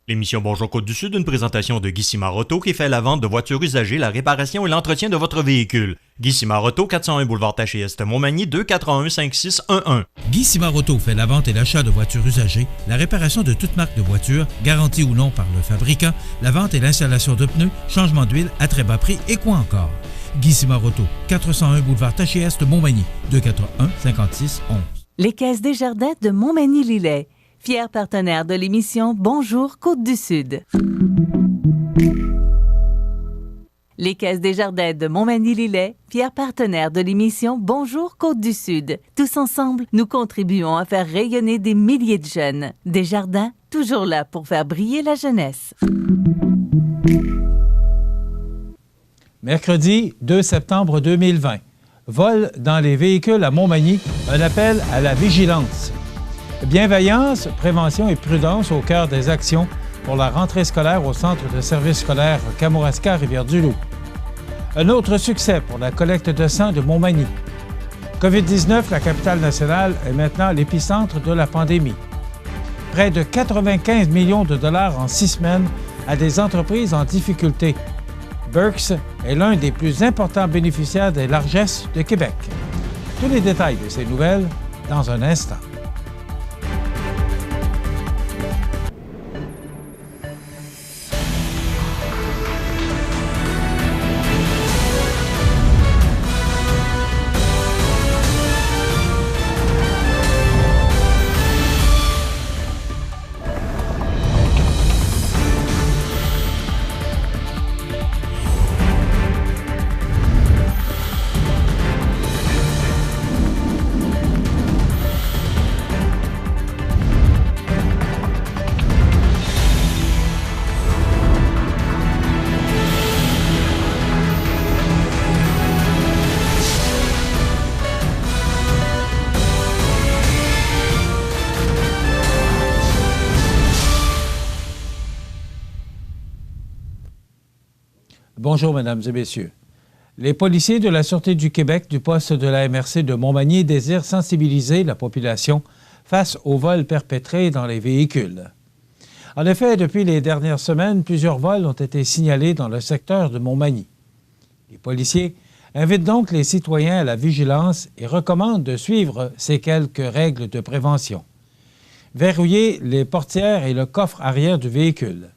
L'émission Bonjour Côte-du-Sud, une présentation de Guy Simard Auto qui fait la vente de voitures usagées, la réparation et l'entretien de votre véhicule. Guy Simard Auto, 401 boulevard Taché-Est, Montmagny, 281-5611. Guy Simard Auto fait la vente et l'achat de voitures usagées, la réparation de toute marque de voitures, garantie ou non par le fabricant, la vente et l'installation de pneus, changement d'huile à très bas prix et quoi encore. Guy Simard Auto, 401 boulevard Taché-Est, Montmagny, 281-5611. Les Caisses Desjardins de Montmagny-Lillet. Fier partenaire de l'émission Bonjour Côte-du-Sud. Les Caisses Desjardins de Montmagny-Lillet, fier partenaire de l'émission Bonjour Côte-du-Sud. Tous ensemble, nous contribuons à faire rayonner des milliers de jeunes. Desjardins, toujours là pour faire briller la jeunesse. Mercredi 2 septembre 2020. Vol dans les véhicules à Montmagny, un appel à la vigilance. Bienveillance, prévention et prudence au cœur des actions pour la rentrée scolaire au centre de services scolaires Kamouraska-Rivière-du-Loup. Un autre succès pour la collecte de sang de Montmagny. COVID-19, la capitale nationale est maintenant l'épicentre de la pandémie. Près de 95 millions de dollars en 6 semaines à des entreprises en difficulté. Burks est l'un des plus importants bénéficiaires des largesses de Québec. Tous les détails de ces nouvelles dans un instant. Bonjour, mesdames et messieurs. Les policiers de la Sûreté du Québec du poste de la MRC de Montmagny désirent sensibiliser la population face aux vols perpétrés dans les véhicules. En effet, depuis les dernières semaines, plusieurs vols ont été signalés dans le secteur de Montmagny. Les policiers invitent donc les citoyens à la vigilance et recommandent de suivre ces quelques règles de prévention. Verrouillez les portières et le coffre arrière du véhicule.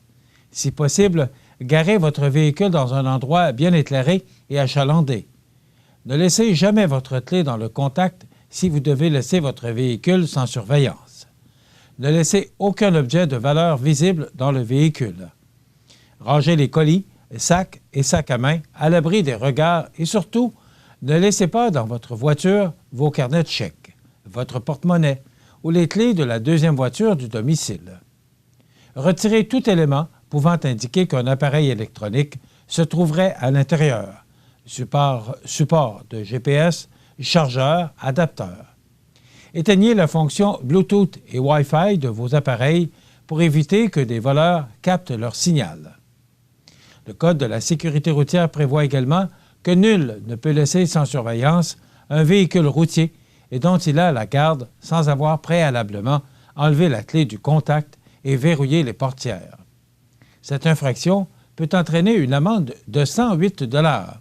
Si possible, garez votre véhicule dans un endroit bien éclairé et achalandé. Ne laissez jamais votre clé dans le contact si vous devez laisser votre véhicule sans surveillance. Ne laissez aucun objet de valeur visible dans le véhicule. Rangez les colis, sacs et sacs à main à l'abri des regards et surtout, ne laissez pas dans votre voiture vos carnets de chèques, votre porte-monnaie ou les clés de la deuxième voiture du domicile. Retirez tout élément pouvant indiquer qu'un appareil électronique se trouverait à l'intérieur. Support de GPS, chargeur, adapteur. Éteignez la fonction Bluetooth et Wi-Fi de vos appareils pour éviter que des voleurs captent leur signal. Le Code de la sécurité routière prévoit également que nul ne peut laisser sans surveillance un véhicule routier et dont il a la garde sans avoir préalablement enlevé la clé du contact et verrouillé les portières. Cette infraction peut entraîner une amende de 108 $.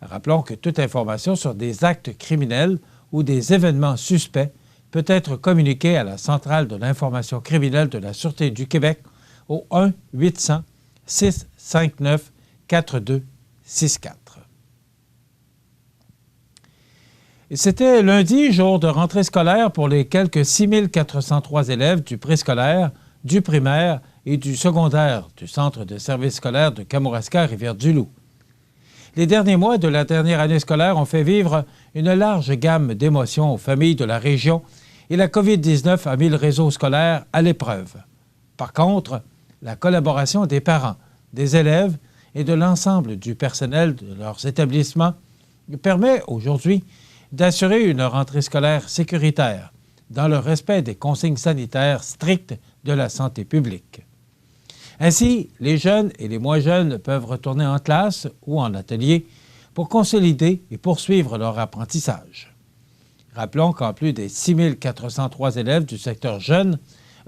Rappelons que toute information sur des actes criminels ou des événements suspects peut être communiquée à la Centrale de l'information criminelle de la Sûreté du Québec au 1-800-659-4264. Et c'était lundi, jour de rentrée scolaire pour les quelques 6 403 élèves du préscolaire, du primaire et du secondaire du Centre de services scolaires de Kamouraska-Rivière-du-Loup. Les derniers mois de la dernière année scolaire ont fait vivre une large gamme d'émotions aux familles de la région et la COVID-19 a mis le réseau scolaire à l'épreuve. Par contre, la collaboration des parents, des élèves et de l'ensemble du personnel de leurs établissements permet aujourd'hui d'assurer une rentrée scolaire sécuritaire dans le respect des consignes sanitaires strictes de la santé publique. Ainsi, les jeunes et les moins jeunes peuvent retourner en classe ou en atelier pour consolider et poursuivre leur apprentissage. Rappelons qu'en plus des 6 403 élèves du secteur jeune,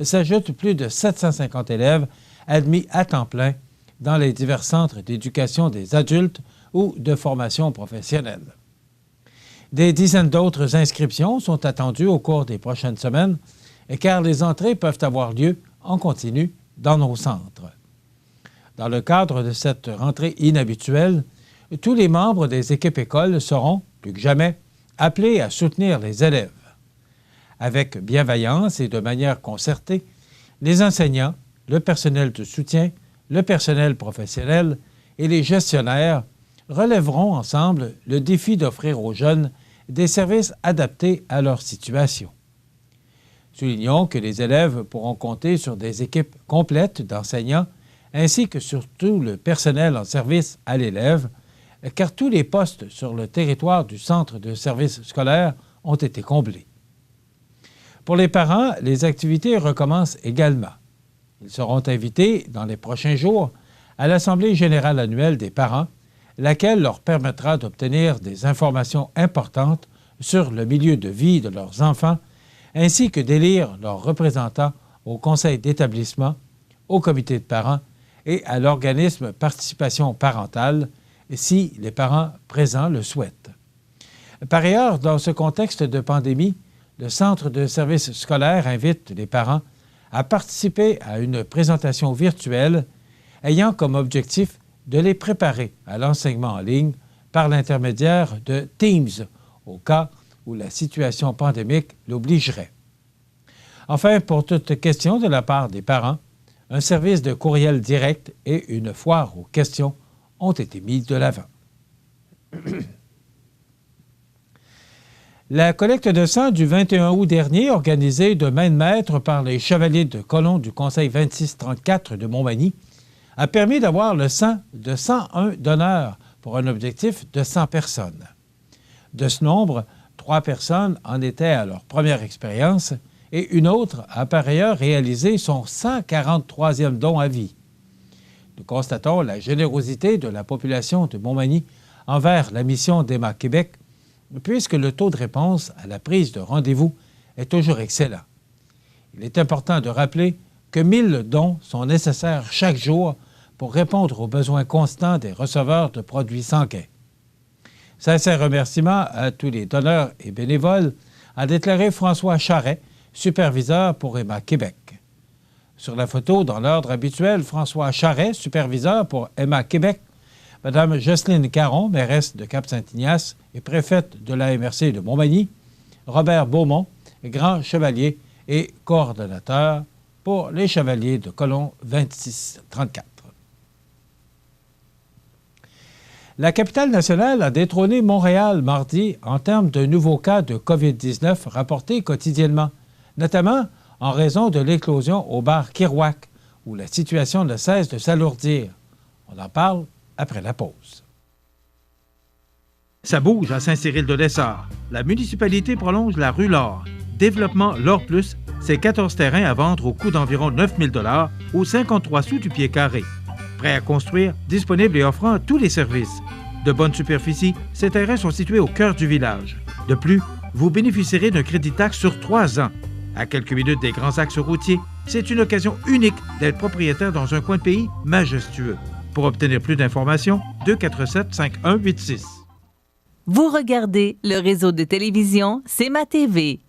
s'ajoutent plus de 750 élèves admis à temps plein dans les divers centres d'éducation des adultes ou de formation professionnelle. Des dizaines d'autres inscriptions sont attendues au cours des prochaines semaines, car les entrées peuvent avoir lieu en continu dans nos centres. Dans le cadre de cette rentrée inhabituelle, tous les membres des équipes écoles seront, plus que jamais, appelés à soutenir les élèves. Avec bienveillance et de manière concertée, les enseignants, le personnel de soutien, le personnel professionnel et les gestionnaires relèveront ensemble le défi d'offrir aux jeunes des services adaptés à leur situation. Soulignons que les élèves pourront compter sur des équipes complètes d'enseignants ainsi que sur tout le personnel en service à l'élève, car tous les postes sur le territoire du centre de service scolaire ont été comblés. Pour les parents, les activités recommencent également. Ils seront invités dans les prochains jours à l'Assemblée générale annuelle des parents, laquelle leur permettra d'obtenir des informations importantes sur le milieu de vie de leurs enfants, ainsi que d'élire leurs représentants au conseil d'établissement, au comité de parents et à l'organisme participation parentale, si les parents présents le souhaitent. Par ailleurs, dans ce contexte de pandémie, le Centre de services scolaires invite les parents à participer à une présentation virtuelle ayant comme objectif de les préparer à l'enseignement en ligne par l'intermédiaire de Teams, au cas où la situation pandémique l'obligerait. Enfin, pour toute question de la part des parents, un service de courriel direct et une foire aux questions ont été mis de l'avant. La collecte de sang du 21 août dernier, organisée de main de maître par les chevaliers de colon du Conseil 2634 de Montmagny, a permis d'avoir le sang de 101 donneurs pour un objectif de 100 personnes. De ce nombre, 3 personnes en étaient à leur première expérience et une autre a par ailleurs réalisé son 143e don à vie. Nous constatons la générosité de la population de Montmagny envers la mission d'Emma Québec, puisque le taux de réponse à la prise de rendez-vous est toujours excellent. Il est important de rappeler que 1000 dons sont nécessaires chaque jour pour répondre aux besoins constants des receveurs de produits sanguins. Sincère remerciement à tous les donneurs et bénévoles, a déclaré François Charret, superviseur pour Emma Québec. Sur la photo, dans l'ordre habituel, François Charret, superviseur pour Emma Québec, Mme Jocelyne Caron, mairesse de Cap-Saint-Ignace et préfète de la MRC de Montmagny, Robert Beaumont, grand chevalier et coordonnateur pour les chevaliers de colon 2634. La capitale nationale a détrôné Montréal mardi en termes de nouveaux cas de COVID-19 rapportés quotidiennement, notamment en raison de l'éclosion au bar Kerouac, où la situation ne cesse de s'alourdir. On en parle après la pause. Ça bouge à Saint-Cyril-de-Lessard. La municipalité prolonge la rue L'Or. Développement L'Or Plus, c'est 14 terrains à vendre au coût d'environ 9 000 $ aux 53 sous du pied carré. Prêt à construire, disponible et offrant tous les services. De bonne superficie, ces terrains sont situés au cœur du village. De plus, vous bénéficierez d'un crédit taxe sur 3 ans. À quelques minutes des grands axes routiers, c'est une occasion unique d'être propriétaire dans un coin de pays majestueux. Pour obtenir plus d'informations, 247-5186. Vous regardez le réseau de télévision C'est ma TV.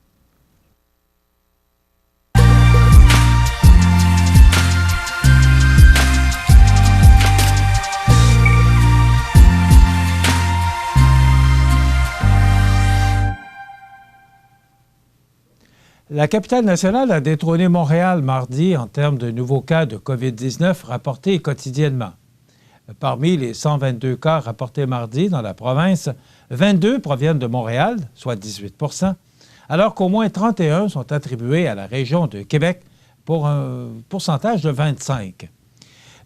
La capitale nationale a détrôné Montréal mardi en termes de nouveaux cas de COVID-19 rapportés quotidiennement. Parmi les 122 cas rapportés mardi dans la province, 22 proviennent de Montréal, soit 18 %, alors qu'au moins 31 sont attribués à la région de Québec pour un pourcentage de 25.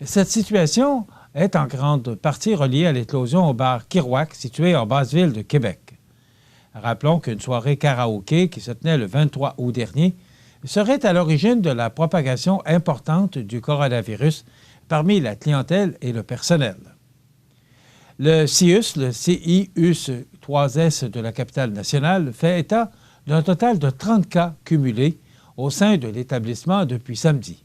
Cette situation est en grande partie reliée à l'éclosion au bar Kerouac, situé en basse-ville de Québec. Rappelons qu'une soirée karaoké qui se tenait le 23 août dernier serait à l'origine de la propagation importante du coronavirus parmi la clientèle et le personnel. Le CIUS, le CIUS-3S de la capitale nationale, fait état d'un total de 30 cas cumulés au sein de l'établissement depuis samedi.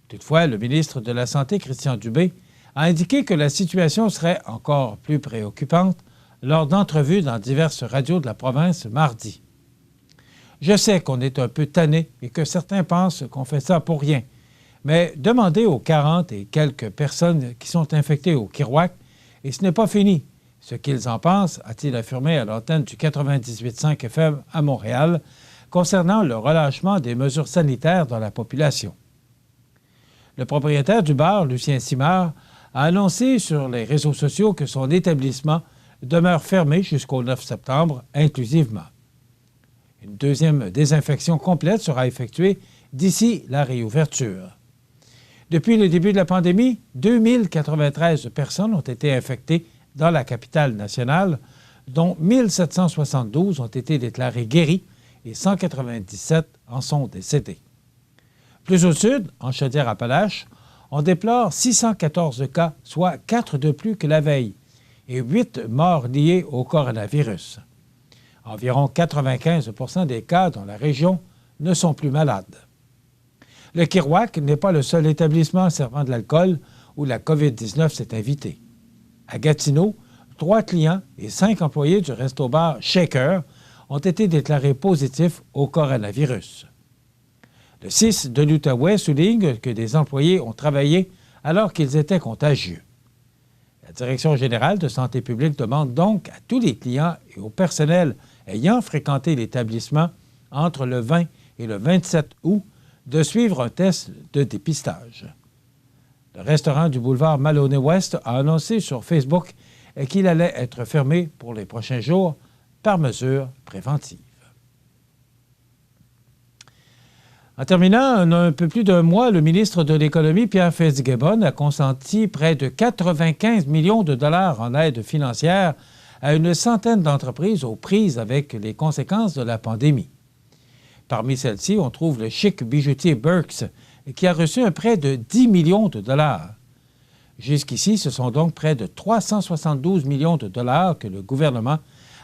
Toutefois, le ministre de la Santé, Christian Dubé, a indiqué que la situation serait encore plus préoccupante lors d'entrevues dans diverses radios de la province mardi. « Je sais qu'on est un peu tanné et que certains pensent qu'on fait ça pour rien, mais demandez aux 40 et quelques personnes qui sont infectées au Kirouac, et ce n'est pas fini. Ce qu'ils en pensent, a-t-il affirmé à l'antenne du 98.5 FM à Montréal, concernant le relâchement des mesures sanitaires dans la population. Le propriétaire du bar, Lucien Simard, a annoncé sur les réseaux sociaux que son établissement demeure fermé jusqu'au 9 septembre inclusivement. Une deuxième désinfection complète sera effectuée d'ici la réouverture. Depuis le début de la pandémie, 2093 personnes ont été infectées dans la capitale nationale, dont 1772 ont été déclarées guéries et 197 en sont décédées. Plus au sud, en Chaudière-Appalaches, on déplore 614 cas, soit 4 de plus que la veille, et 8 morts liés au coronavirus. Environ 95 % des cas dans la région ne sont plus malades. Le Kirouac n'est pas le seul établissement servant de l'alcool où la COVID-19 s'est invitée. À Gatineau, 3 clients et 5 employés du resto-bar Shaker ont été déclarés positifs au coronavirus. Le 6 de l'Outaouais souligne que des employés ont travaillé alors qu'ils étaient contagieux. La Direction générale de santé publique demande donc à tous les clients et au personnel ayant fréquenté l'établissement entre le 20 et le 27 août de suivre un test de dépistage. Le restaurant du boulevard Maloney-Ouest a annoncé sur Facebook qu'il allait être fermé pour les prochains jours par mesure préventive. En terminant, en un peu plus d'un mois, le ministre de l'Économie, Pierre Fitzgibbon, a consenti près de 95 millions de dollars en aide financière à une centaine d'entreprises aux prises avec les conséquences de la pandémie. Parmi celles-ci, on trouve le chic bijoutier Burks, qui a reçu un prêt de 10 millions de dollars. Jusqu'ici, ce sont donc près de 372 millions de dollars que le gouvernement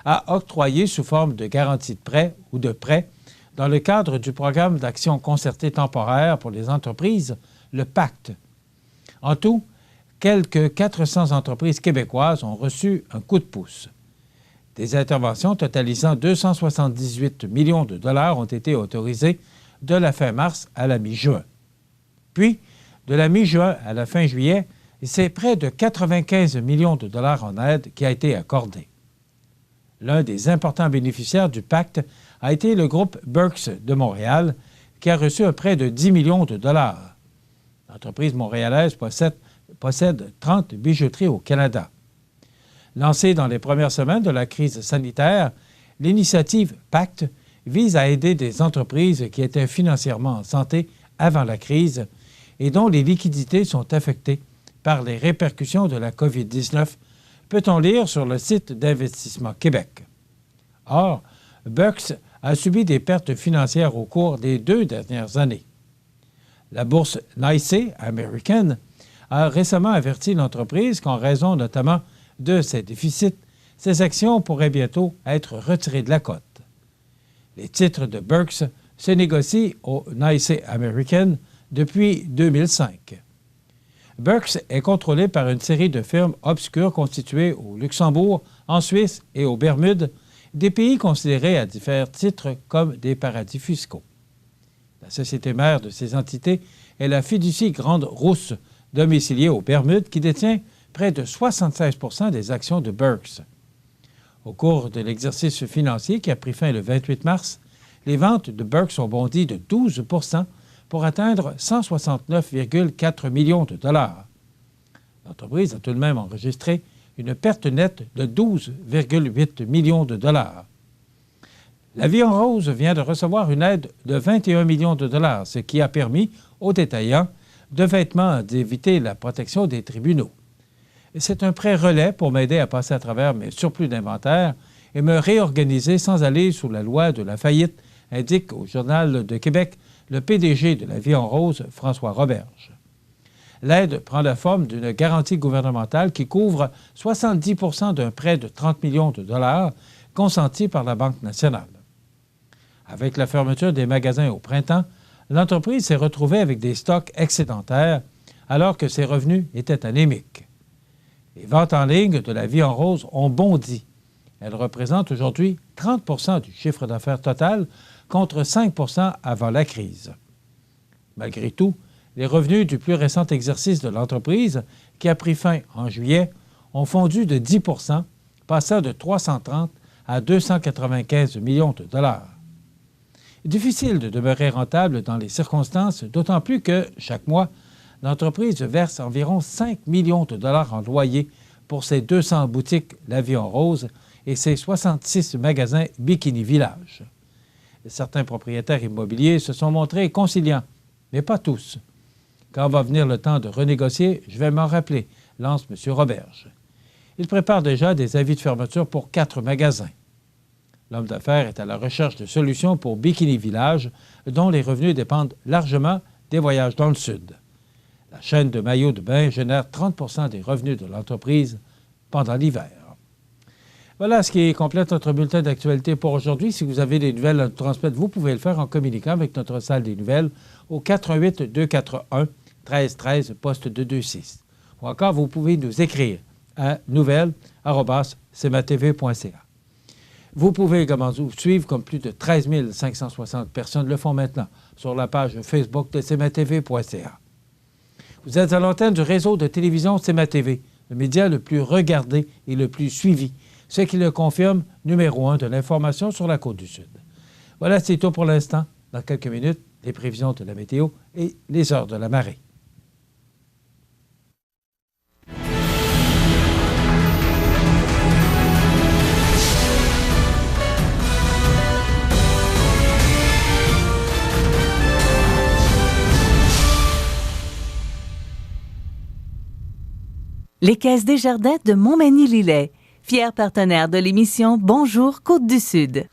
a octroyés sous forme de garantie de prêt ou de prêt dans le cadre du programme d'action concertée temporaire pour les entreprises, le PACT. En tout, quelques 400 entreprises québécoises ont reçu un coup de pouce. Des interventions totalisant 278 millions de dollars ont été autorisées de la fin mars à la mi-juin. Puis, de la mi-juin à la fin juillet, c'est près de 95 millions de dollars en aide qui a été accordé. L'un des importants bénéficiaires du pacte a été le groupe Burks de Montréal, qui a reçu un prêt de 10 millions de dollars. L'entreprise montréalaise possède 30 bijouteries au Canada. Lancée dans les premières semaines de la crise sanitaire, l'initiative PACT vise à aider des entreprises qui étaient financièrement en santé avant la crise et dont les liquidités sont affectées par les répercussions de la COVID-19, peut-on lire sur le site d'Investissement Québec. Or, Burks a subi des pertes financières au cours des 2 dernières années. La bourse NYSE américaine a récemment averti l'entreprise qu'en raison notamment de ses déficits, ses actions pourraient bientôt être retirées de la cote. Les titres de Burks se négocient au NYSE American depuis 2005. Burks est contrôlé par une série de firmes obscures constituées au Luxembourg, en Suisse et aux Bermudes, des pays considérés à divers titres comme des paradis fiscaux. La société mère de ces entités est la fiducie Grande Rousse, domiciliée aux Bermudes, qui détient près de 76 % des actions de Burks. Au cours de l'exercice financier qui a pris fin le 28 mars, les ventes de Burks ont bondi de 12 % pour atteindre 169,4 millions de dollars. L'entreprise a tout de même enregistré une perte nette de 12,8 millions de dollars. La Vie en Rose vient de recevoir une aide de 21 millions de dollars, ce qui a permis aux détaillants de vêtements d'éviter la protection des tribunaux. C'est un prêt relais pour m'aider à passer à travers mes surplus d'inventaire et me réorganiser sans aller sous la loi de la faillite, indique au Journal de Québec le PDG de la Vie en Rose, François Roberge. L'aide prend la forme d'une garantie gouvernementale qui couvre 70 % d'un prêt de 30 millions de dollars consenti par la Banque nationale. Avec la fermeture des magasins au printemps, l'entreprise s'est retrouvée avec des stocks excédentaires alors que ses revenus étaient anémiques. Les ventes en ligne de la Vie en rose ont bondi. Elles représentent aujourd'hui 30 du chiffre d'affaires total contre 5 avant la crise. Malgré tout, les revenus du plus récent exercice de l'entreprise, qui a pris fin en juillet, ont fondu de 10 passant de 330 à 295 millions de dollars. Difficile de demeurer rentable dans les circonstances, d'autant plus que, chaque mois, l'entreprise verse environ 5 millions de dollars en loyer pour ses 200 boutiques La Vie en rose et ses 66 magasins Bikini Village. Certains propriétaires immobiliers se sont montrés conciliants, mais pas tous. Quand va venir le temps de renégocier, je vais m'en rappeler, lance M. Roberge. Il prépare déjà des avis de fermeture pour 4 magasins. L'homme d'affaires est à la recherche de solutions pour Bikini Village, dont les revenus dépendent largement des voyages dans le Sud. La chaîne de maillots de bain génère 30 des revenus de l'entreprise pendant l'hiver. Voilà ce qui complète notre bulletin d'actualité pour aujourd'hui. Si vous avez des nouvelles à nous transmettre, vous pouvez le faire en communiquant avec notre salle des nouvelles au 418-241-1313, poste 226. Ou encore, vous pouvez nous écrire à nouvelles@cmatv.ca. Vous pouvez également nous suivre, comme plus de 13 560 personnes le font maintenant, sur la page Facebook de cmatv.ca. Vous êtes à l'antenne du réseau de télévision CMA-TV, le média le plus regardé et le plus suivi, ce qui le confirme numéro 1 de l'information sur la Côte-du-Sud. Voilà, c'est tout pour l'instant. Dans quelques minutes, les prévisions de la météo et les heures de la marée. Les Caisses Desjardins de Montmagny-Lillet, fier partenaire de l'émission Bonjour Côte-du-Sud.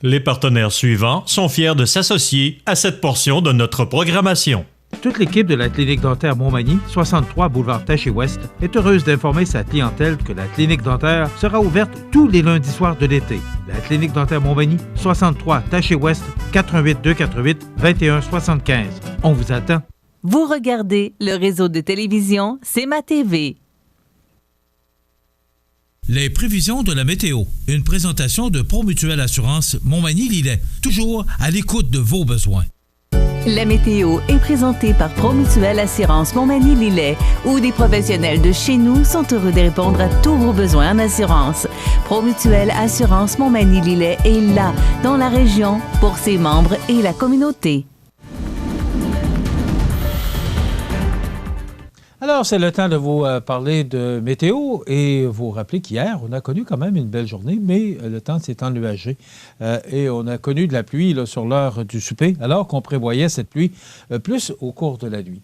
Les partenaires suivants sont fiers de s'associer à cette portion de notre programmation. Toute l'équipe de la Clinique dentaire Montmagny, 63 boulevard Taché-Ouest, est heureuse d'informer sa clientèle que la clinique dentaire sera ouverte tous les lundis soirs de l'été. La Clinique dentaire Montmagny, 63 Taché-Ouest, 418-248-2175. On vous attend. Vous regardez le réseau de télévision CMA-TV. Les prévisions de la météo. Une présentation de Promutuelle Assurance Montmagny-Lillet. Toujours à l'écoute de vos besoins. La météo est présentée par Promutuelle Assurance Montmagny-Lillet, où des professionnels de chez nous sont heureux de répondre à tous vos besoins en assurance. Promutuelle Assurance Montmagny-Lillet est là, dans la région, pour ses membres et la communauté. Alors, c'est le temps de vous parler de météo et vous rappeler qu'hier, on a connu quand même une belle journée, mais le temps s'est ennuagé et on a connu de la pluie là, sur l'heure du souper, alors qu'on prévoyait cette pluie plus au cours de la nuit.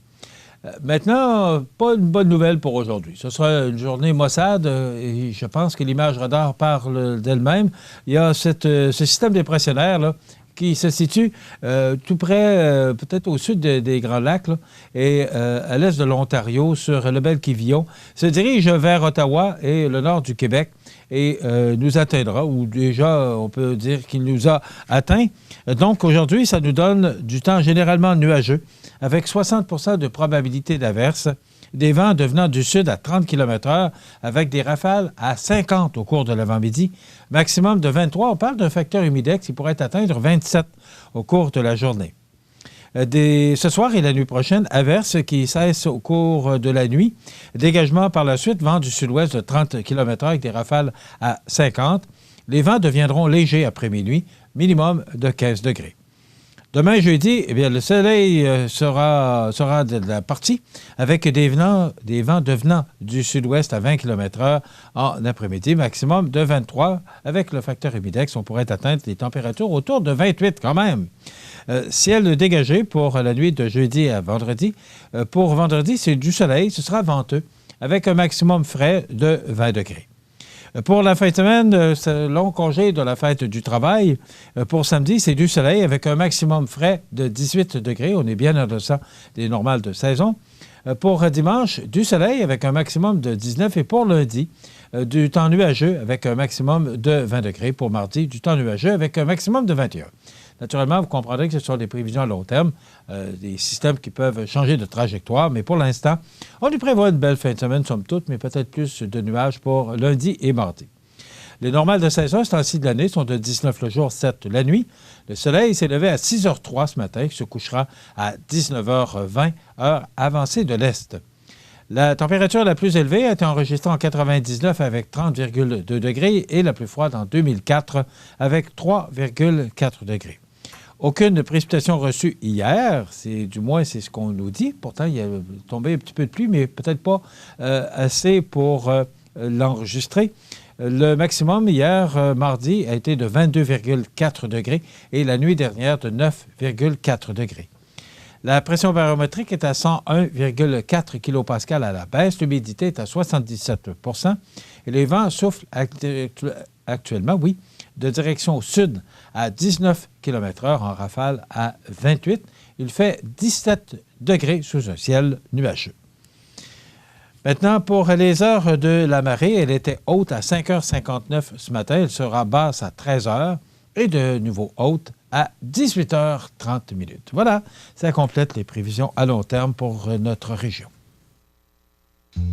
Maintenant, pas une bonne nouvelle pour aujourd'hui. Ce sera une journée maussade et je pense que l'image radar parle d'elle-même. Il y a ce système dépressionnaire là, qui se situe tout près, peut-être au sud des Grands Lacs, là, et à l'est de l'Ontario, sur le Bel-Quivillon, se dirige vers Ottawa et le nord du Québec et nous atteindra, ou déjà, on peut dire qu'il nous a atteint. Donc, aujourd'hui, ça nous donne du temps généralement nuageux, avec 60 de probabilité d'averse, des vents devenant du sud à 30 km/h, avec des rafales à 50 au cours de l'avant-midi, maximum de 23. On parle d'un facteur humidex qui pourrait atteindre 27 au cours de la journée. Ce soir et la nuit prochaine, averses qui cessent au cours de la nuit. Dégagement par la suite, vent du sud-ouest de 30 km/h avec des rafales à 50. Les vents deviendront légers après minuit, minimum de 15 degrés. Demain, jeudi, eh bien, le soleil sera de la partie avec des vents devenant du sud-ouest à 20 km/h en après-midi, maximum de 23. Avec le facteur humidex, on pourrait atteindre des températures autour de 28 quand même. Ciel dégagé pour la nuit de jeudi à vendredi. Pour vendredi, c'est du soleil, ce sera venteux, avec un maximum frais de 20 degrés. Pour la fin de semaine, ce long congé de la fête du travail, pour samedi, c'est du soleil avec un maximum frais de 18 degrés. On est bien en deçà des normales de saison. Pour dimanche, du soleil avec un maximum de 19 et pour lundi, du temps nuageux avec un maximum de 20 degrés. Pour mardi, du temps nuageux avec un maximum de 21. Naturellement, vous comprendrez que ce sont des prévisions à long terme, des systèmes qui peuvent changer de trajectoire, mais pour l'instant, on lui prévoit une belle fin de semaine, somme toute, mais peut-être plus de nuages pour lundi et mardi. Les normales de 16 heures, ce temps-ci de l'année, sont de 19 le jour, 7 la nuit. Le soleil s'est levé à 6h03 ce matin, qui se couchera à 19h20, heure avancée de l'Est. La température la plus élevée a été enregistrée en 99 avec 30,2 degrés et la plus froide en 2004 avec 3,4 degrés. Aucune précipitation reçue hier, du moins c'est ce qu'on nous dit. Pourtant, il y a tombé un petit peu de pluie, mais peut-être pas assez pour l'enregistrer. Le maximum hier, mardi, a été de 22,4 degrés et la nuit dernière de 9,4 degrés. La pression barométrique est à 101,4 kPa à la baisse. L'humidité est à 77 % et les vents soufflent actuellement, de direction sud à 19 km/h en rafale à 28. Il fait 17 degrés sous un ciel nuageux. Maintenant, pour les heures de la marée, elle était haute à 5h59 ce matin. Elle sera basse à 13h et de nouveau haute à 18h30. Voilà, ça complète les prévisions à long terme pour notre région.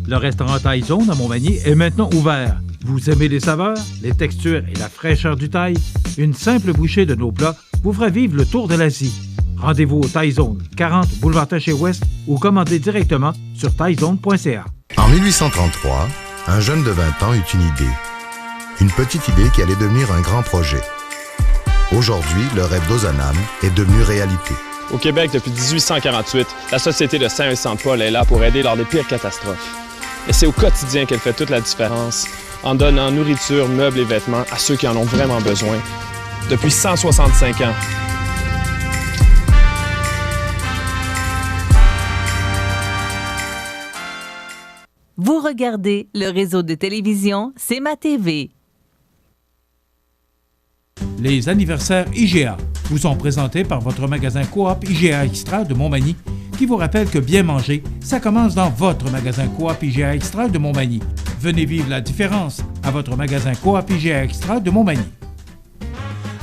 Le restaurant Thai Zone à Montmagny est maintenant ouvert. Vous aimez les saveurs, les textures et la fraîcheur du thaï? Une simple bouchée de nos plats vous fera vivre le tour de l'Asie. Rendez-vous au Thai Zone, 40 boulevard Taché-Ouest ou commandez directement sur thaizone.ca. En 1833, un jeune de 20 ans eut une idée. Une petite idée qui allait devenir un grand projet. Aujourd'hui, le rêve d'Ozanam est devenu réalité. Au Québec, depuis 1848, la Société de Saint-Vincent-de-Paul est là pour aider lors des pires catastrophes. Et c'est au quotidien qu'elle fait toute la différence, en donnant nourriture, meubles et vêtements à ceux qui en ont vraiment besoin. Depuis 165 ans. Vous regardez le réseau de télévision C'est ma TV. Les anniversaires IGA vous sont présentés par votre magasin Coop IGA Extra de Montmagny qui vous rappelle que bien manger, ça commence dans votre magasin Coop IGA Extra de Montmagny. Venez vivre la différence à votre magasin Coop IGA Extra de Montmagny.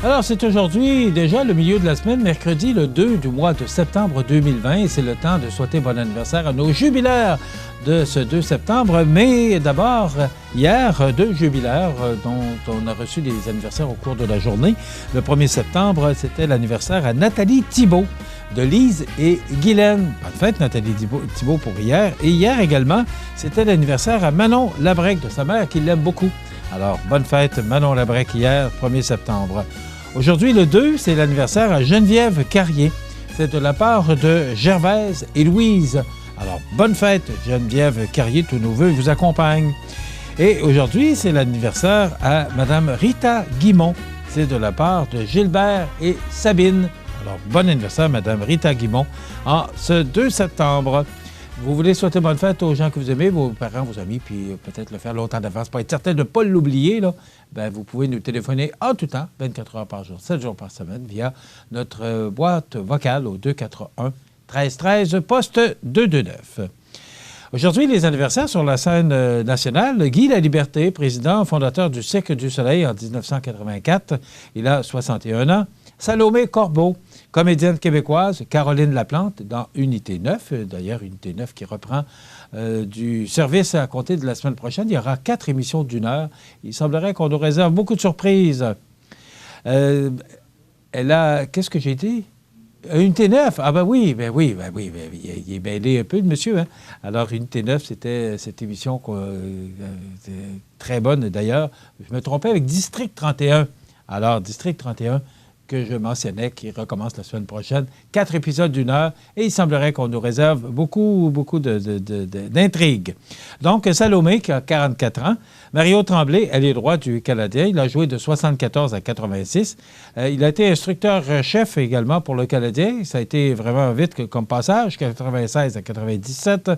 Alors, c'est aujourd'hui déjà le milieu de la semaine, mercredi le 2 du mois de septembre 2020, et c'est le temps de souhaiter bon anniversaire à nos jubilaires de ce 2 septembre. Mais d'abord, hier, 2 jubilaires dont on a reçu des anniversaires au cours de la journée. Le 1er septembre, c'était l'anniversaire à Nathalie Thibault de Lise et Guylaine. Bonne fête, Nathalie Thibault, pour hier. Et hier également, c'était l'anniversaire à Manon Labrec de sa mère, qui l'aime beaucoup. Alors, bonne fête, Manon Labrec, hier, 1er septembre. Aujourd'hui, le 2, c'est l'anniversaire à Geneviève Carrier. C'est de la part de Gervaise et Louise. Alors, bonne fête, Geneviève Carrier, tous nos vœux vous accompagnent. Et aujourd'hui, c'est l'anniversaire à Mme Rita Guimont. C'est de la part de Gilbert et Sabine. Alors, bon anniversaire, Mme Rita Guimont, en ce 2 septembre. Vous voulez souhaiter bonne fête aux gens que vous aimez, vos parents, vos amis, puis peut-être le faire longtemps d'avance pour être certain de ne pas l'oublier, là. Bien, vous pouvez nous téléphoner en tout temps, 24 heures par jour, 7 jours par semaine, via notre boîte vocale au 241-1313, poste 229. Aujourd'hui, les anniversaires sur la scène nationale. Guy Laliberté, président fondateur du Cirque du Soleil en 1984, il a 61 ans. Salomé Corbeau, comédienne québécoise, Caroline Laplante, dans Unité 9. D'ailleurs, Unité 9 qui reprend du service à compter de la semaine prochaine. Il y aura 4 émissions d'1 heure. Il semblerait qu'on nous réserve beaucoup de surprises. Elle a... Qu'est-ce que j'ai dit? Unité 9? Ah ben oui. Il est mêlé un peu, le monsieur. Hein? Alors, Unité 9, c'était cette émission très bonne, d'ailleurs. Je me trompais avec District 31. Alors, District 31... que je mentionnais, qui recommence la semaine prochaine. 4 épisodes d'1 heure, et il semblerait qu'on nous réserve beaucoup d'intrigues. Donc, Salomé, qui a 44 ans. Mario Tremblay, ailier droit du Canadien. Il a joué de 74 à 86. Il a été instructeur-chef également pour le Canadien. Ça a été vraiment vite comme passage, 96 à 97.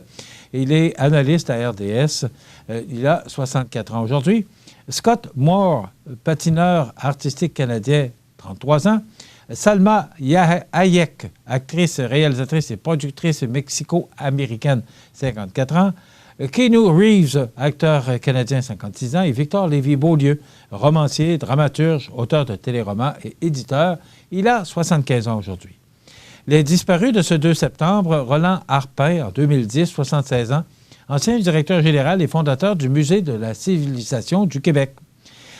Il est analyste à RDS. Il a 64 ans aujourd'hui. Scott Moore, patineur artistique canadien, 33 ans. Salma Hayek, actrice, réalisatrice et productrice mexico-américaine, 54 ans. Keanu Reeves, acteur canadien, 56 ans. Et Victor Lévy-Beaulieu, romancier, dramaturge, auteur de téléromans et éditeur. Il a 75 ans aujourd'hui. Les disparus de ce 2 septembre, Roland Harpin, en 2010, 76 ans, ancien directeur général et fondateur du Musée de la civilisation du Québec.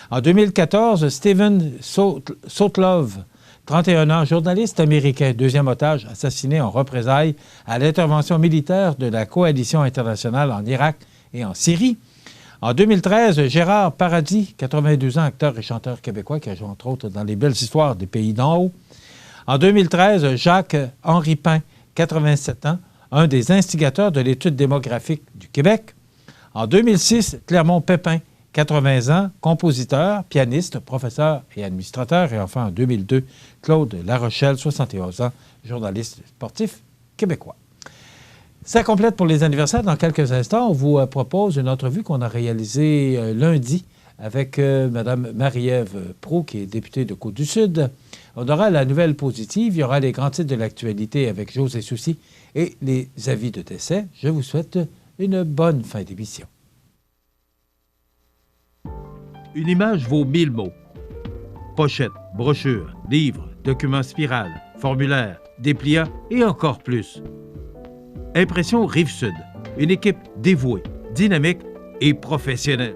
En 2014, Stephen Sotlove, 31 ans, journaliste américain, deuxième otage assassiné en représailles à l'intervention militaire de la coalition internationale en Irak et en Syrie. En 2013, Gérard Paradis, 82 ans, acteur et chanteur québécois qui a joué entre autres dans Les Belles Histoires des Pays d'en haut. En 2013, Jacques-Henri Pain, 87 ans, un des instigateurs de l'étude démographique du Québec. En 2006, Clermont Pépin, 80 ans, compositeur, pianiste, professeur et administrateur. Et enfin, en 2002, Claude Larochelle, 71 ans, journaliste sportif québécois. Ça complète pour les anniversaires. Dans quelques instants, on vous propose une entrevue qu'on a réalisée lundi avec Mme Marie-Ève Proulx, qui est députée de Côte-du-Sud. On aura la nouvelle positive, il y aura les grands titres de l'actualité avec José Soucy et les avis de décès. Je vous souhaite une bonne fin d'émission. Une image vaut 1000 mots. Pochette, brochure, livre, documents spirale, formulaire, dépliant et encore plus. Impression Rive-Sud. Une équipe dévouée, dynamique et professionnelle.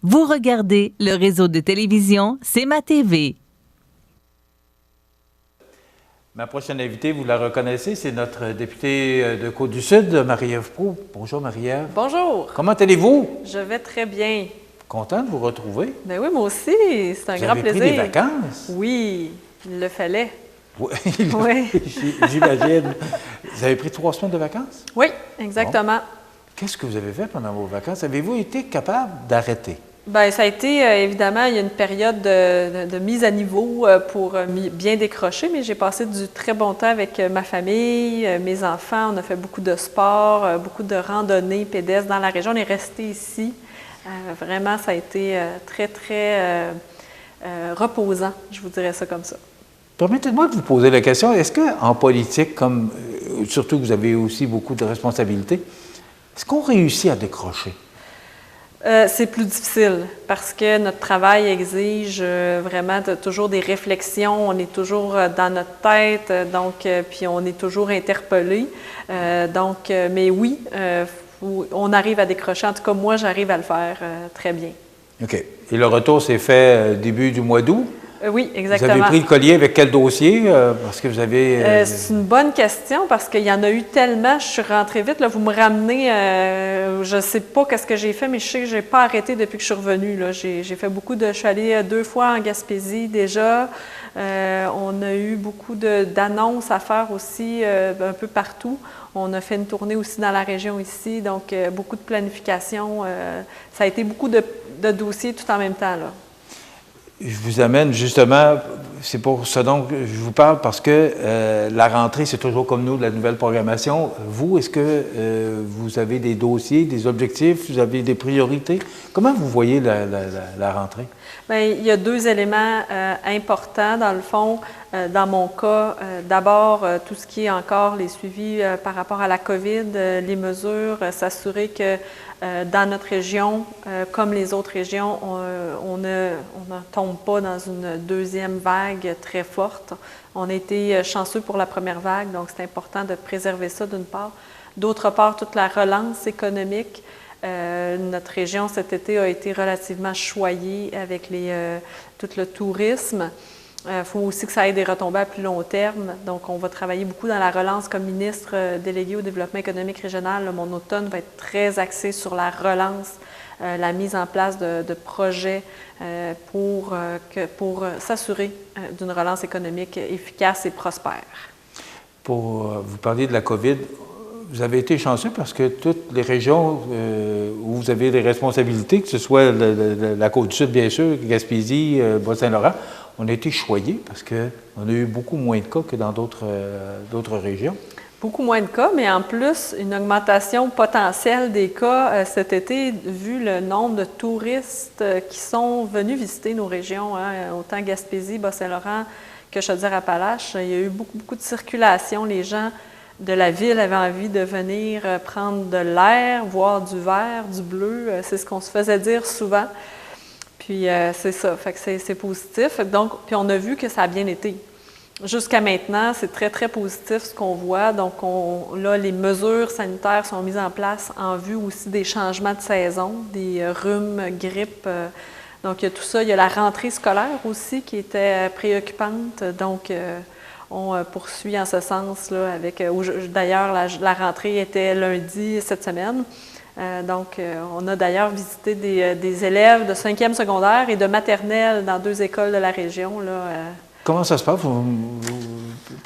Vous regardez le réseau de télévision C'est ma TV. Ma prochaine invitée, vous la reconnaissez, c'est notre députée de Côte-du-Sud, Marie-Ève Proulx. Bonjour Marie-Ève. Bonjour. Comment allez-vous? Je vais très bien. Content de vous retrouver. Ben oui, moi aussi, c'est un Vous grand avez plaisir. pris des vacances? Oui, il le fallait. Oui, Oui. J'imagine. Vous avez pris 3 semaines de vacances? Oui, exactement. Bon. Qu'est-ce que vous avez fait pendant vos vacances? Avez-vous été capable d'arrêter? Bien, ça a été, évidemment, il y a une période de mise à niveau pour bien décrocher, mais j'ai passé du très bon temps avec ma famille, mes enfants. On a fait beaucoup de sport, beaucoup de randonnées pédestres dans la région. On est resté ici. Vraiment, ça a été très, très reposant, je vous dirais ça comme ça. Permettez-moi de vous poser la question, est-ce qu'en politique, comme surtout que vous avez aussi beaucoup de responsabilités, est-ce qu'on réussit à décrocher? C'est plus difficile parce que notre travail exige vraiment toujours des réflexions. On est toujours dans notre tête, donc puis on est toujours interpellé. Mais oui, on arrive à décrocher. En tout cas, moi, j'arrive à le faire très bien. OK. Et le retour s'est fait début du mois d'août? Oui, exactement. Vous avez pris le collier avec quel dossier? Parce que vous avez... c'est une bonne question parce qu'il y en a eu tellement. Je suis rentrée vite. Là, vous me ramenez... je ne sais pas qu'est-ce que j'ai fait, mais je sais que je n'ai pas arrêté depuis que je suis revenue. Là. J'ai fait beaucoup de... Je suis allée 2 fois en Gaspésie déjà. On a eu beaucoup d'annonces à faire aussi un peu partout. On a fait une tournée aussi dans la région ici. Donc, beaucoup de planification. Ça a été beaucoup de dossiers tout en même temps, là. Je vous amène justement, c'est pour ça dont je vous parle, parce que la rentrée, c'est toujours comme nous, de la nouvelle programmation. Vous, est-ce que vous avez des dossiers, des objectifs, vous avez des priorités? Comment vous voyez la rentrée? Bien, il y a 2 éléments importants, dans le fond. Dans mon cas, d'abord, tout ce qui est encore les suivis par rapport à la COVID, les mesures, s'assurer que dans notre région, comme les autres régions, on ne tombe pas dans une deuxième vague très forte. On a été chanceux pour la première vague, donc c'est important de préserver ça d'une part. D'autre part, toute la relance économique. Notre région cet été a été relativement choyée avec tout le tourisme. Il faut aussi que ça ait des retombées à plus long terme. Donc, on va travailler beaucoup dans la relance comme ministre délégué au développement économique régional. Là, mon automne va être très axé sur la relance, la mise en place de projets pour s'assurer d'une relance économique efficace et prospère. Pour vous parler de la COVID, vous avez été chanceux parce que toutes les régions où vous avez des responsabilités, que ce soit la Côte-du-Sud, bien sûr, Gaspésie, Bas-Saint-Laurent, on a été choyés parce qu'on a eu beaucoup moins de cas que dans d'autres régions. Beaucoup moins de cas, mais en plus, une augmentation potentielle des cas cet été, vu le nombre de touristes qui sont venus visiter nos régions, hein, autant Gaspésie, Bas-Saint-Laurent que Chaudière-Appalaches. Il y a eu beaucoup de circulation. Les gens de la ville avaient envie de venir prendre de l'air, voir du vert, du bleu. C'est ce qu'on se faisait dire souvent. Puis c'est ça, fait que c'est positif. Donc, puis on a vu que ça a bien été. Jusqu'à maintenant, c'est très, très positif ce qu'on voit. Donc, là, les mesures sanitaires sont mises en place en vue aussi des changements de saison, des rhumes, grippes. Donc, il y a tout ça. Il y a la rentrée scolaire aussi qui était préoccupante. Donc, on poursuit en ce sens, là, avec... D'ailleurs, la rentrée était lundi cette semaine. Donc, on a d'ailleurs visité des élèves de 5e secondaire et de maternelle dans 2 écoles de la région, là. Comment ça se passe?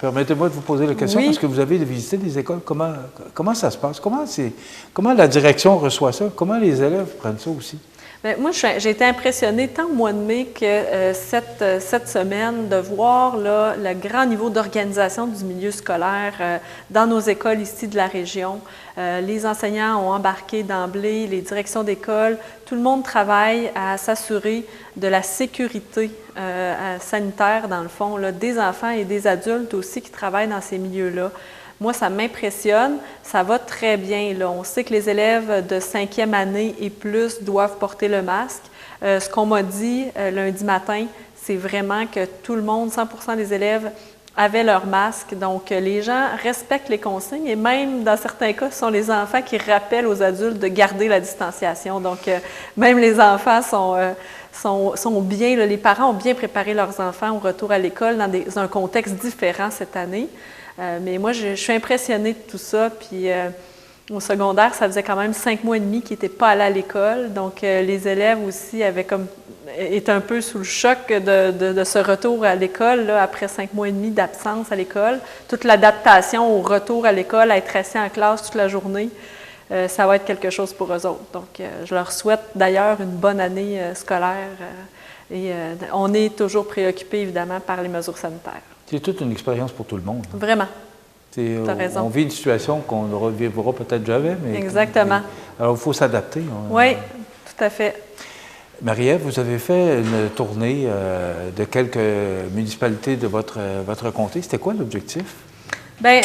Permettez-moi de vous poser la question, Oui. parce que vous avez visité des écoles. Comment ça se passe? Comment la direction reçoit ça? Comment les élèves prennent ça aussi? Bien, moi, j'ai été impressionnée tant au mois de mai que cette semaine de voir là, le grand niveau d'organisation du milieu scolaire dans nos écoles ici de la région. Les enseignants ont embarqué d'emblée, les directions d'école, tout le monde travaille à s'assurer de la sécurité sanitaire, dans le fond, là, des enfants et des adultes aussi qui travaillent dans ces milieux-là. Moi, ça m'impressionne, ça va très bien, là. On sait que les élèves de 5e année et plus doivent porter le masque. Ce qu'on m'a dit lundi matin, c'est vraiment que tout le monde, 100% des élèves, avaient leur masque. Donc, les gens respectent les consignes et même, dans certains cas, ce sont les enfants qui rappellent aux adultes de garder la distanciation. Donc, même les enfants sont bien, là, les parents ont bien préparé leurs enfants au retour à l'école dans un contexte différent cette année. Mais moi, je suis impressionnée de tout ça. Puis au secondaire, ça faisait quand même 5 mois et demi qu'ils n'étaient pas allés à l'école. Donc, les élèves aussi étaient un peu sous le choc de ce retour à l'école, là, après 5 mois et demi d'absence à l'école. Toute l'adaptation au retour à l'école, à être assis en classe toute la journée, ça va être quelque chose pour eux autres. Donc, je leur souhaite d'ailleurs une bonne année scolaire. Et on est toujours préoccupés, évidemment, par les mesures sanitaires. C'est toute une expérience pour tout le monde. Vraiment. Tu as raison. On vit une situation qu'on ne revivra peut-être jamais. Mais exactement. Alors, il faut s'adapter. Oui, tout à fait. Marie-Ève, vous avez fait une tournée de quelques municipalités de votre comté. C'était quoi l'objectif? Bien,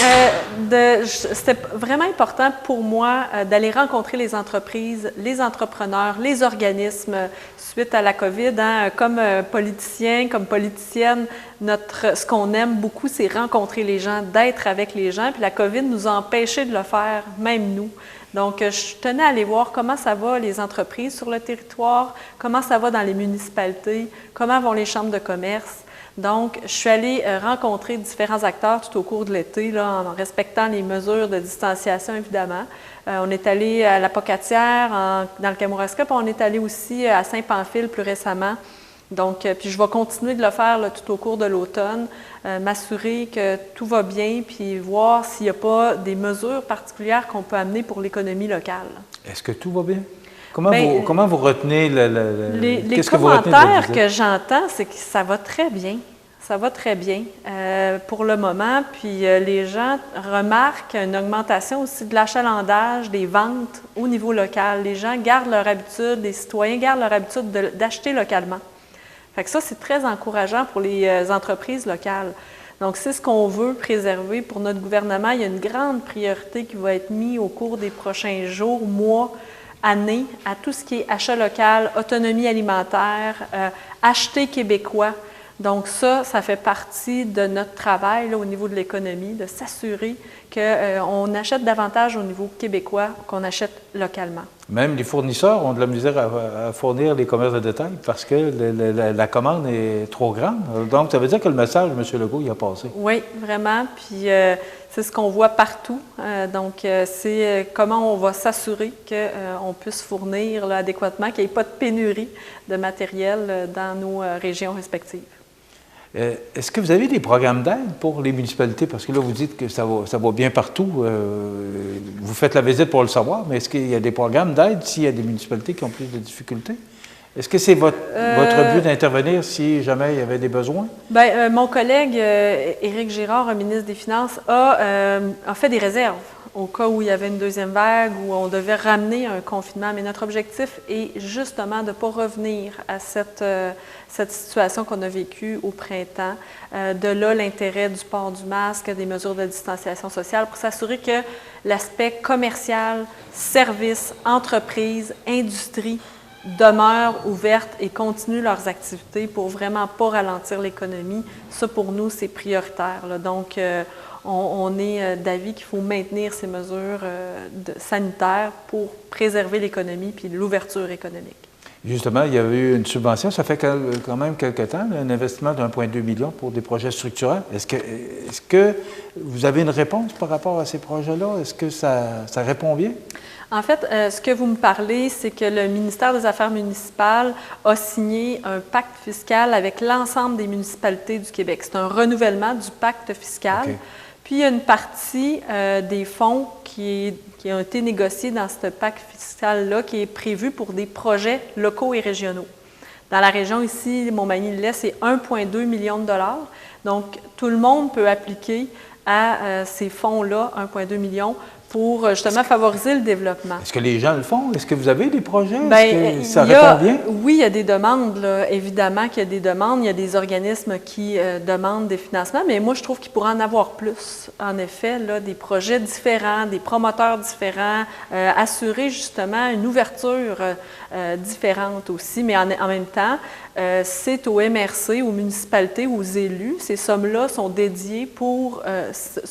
c'était vraiment important pour moi d'aller rencontrer les entreprises, les entrepreneurs, les organismes suite à la COVID. Hein, comme politicien, comme politicienne, ce qu'on aime beaucoup, c'est rencontrer les gens, d'être avec les gens. Puis la COVID nous a empêchés de le faire, même nous. Donc, je tenais à aller voir comment ça va les entreprises sur le territoire, comment ça va dans les municipalités, comment vont les chambres de commerce. Donc, je suis allée rencontrer différents acteurs tout au cours de l'été, là, en respectant les mesures de distanciation, évidemment. On est allé à la Pocatière, dans le Kamouraska, puis on est allé aussi à Saint-Pamphile plus récemment. Donc, puis je vais continuer de le faire là, tout au cours de l'automne, m'assurer que tout va bien, puis voir s'il n'y a pas des mesures particulières qu'on peut amener pour l'économie locale. Est-ce que tout va bien? Comment vous retenez les commentaires que j'entends, c'est que ça va très bien. Ça va très bien pour le moment. Puis les gens remarquent une augmentation aussi de l'achalandage, des ventes au niveau local. Les gens gardent leur habitude, les citoyens gardent leur habitude d'acheter localement. Fait que ça, c'est très encourageant pour les entreprises locales. Donc, c'est ce qu'on veut préserver pour notre gouvernement. Il y a une grande priorité qui va être mise au cours des prochains jours, mois, années, à tout ce qui est achat local, autonomie alimentaire, acheter québécois. Donc ça fait partie de notre travail là, au niveau de l'économie, de s'assurer qu'on achète davantage au niveau québécois qu'on achète localement. Même les fournisseurs ont de la misère à fournir les commerces de détail parce que la commande est trop grande. Donc, ça veut dire que le message, M. Legault, il a passé. Oui, vraiment. Puis, c'est ce qu'on voit partout. Donc, c'est comment on va s'assurer qu'on puisse fournir là, adéquatement, qu'il n'y ait pas de pénurie de matériel dans nos régions respectives. Est-ce que vous avez des programmes d'aide pour les municipalités? Parce que là, vous dites que ça va bien partout. Vous faites la visite pour le savoir, mais est-ce qu'il y a des programmes d'aide s'il y a des municipalités qui ont plus de difficultés? Est-ce que c'est votre but d'intervenir si jamais il y avait des besoins? Bien, mon collègue Éric Girard, ministre des Finances, a fait des réserves au cas où il y avait une deuxième vague, où on devait ramener un confinement. Mais notre objectif est justement de ne pas revenir à cette situation qu'on a vécue au printemps. De là, l'intérêt du port du masque, des mesures de distanciation sociale, pour s'assurer que l'aspect commercial, service, entreprise, industrie demeurent ouvertes et continuent leurs activités pour vraiment pas ralentir l'économie. Ça, pour nous, c'est prioritaire, là. Donc, on est d'avis qu'il faut maintenir ces mesures sanitaires pour préserver l'économie puis l'ouverture économique. Justement, il y avait eu une subvention, ça fait quand même quelque temps, un investissement de 1,2 million pour des projets structurants. Est-ce que vous avez une réponse par rapport à ces projets-là? Est-ce que ça répond bien? En fait, ce que vous me parlez, c'est que le ministère des Affaires municipales a signé un pacte fiscal avec l'ensemble des municipalités du Québec. C'est un renouvellement du pacte fiscal. Okay. Puis, il y a une partie des fonds qui ont été négociés dans ce pacte fiscal-là qui est prévu pour des projets locaux et régionaux. Dans la région ici, Montmagny-Lillet, c'est 1,2 million de dollars. Donc, tout le monde peut appliquer à ces fonds-là, 1,2 million, pour justement favoriser le développement. Est-ce que les gens le font? Est-ce que vous avez des projets? Bien, est-ce que ça répond bien? Oui, il y a des demandes, là. Évidemment qu'il y a des demandes. Il y a des organismes qui demandent des financements, mais moi, je trouve qu'il pourrait en avoir plus. En effet, là, des projets différents, des promoteurs différents, assurer justement une ouverture différente aussi, mais en même temps, c'est au MRC, aux municipalités, aux élus. Ces sommes-là sont dédiées pour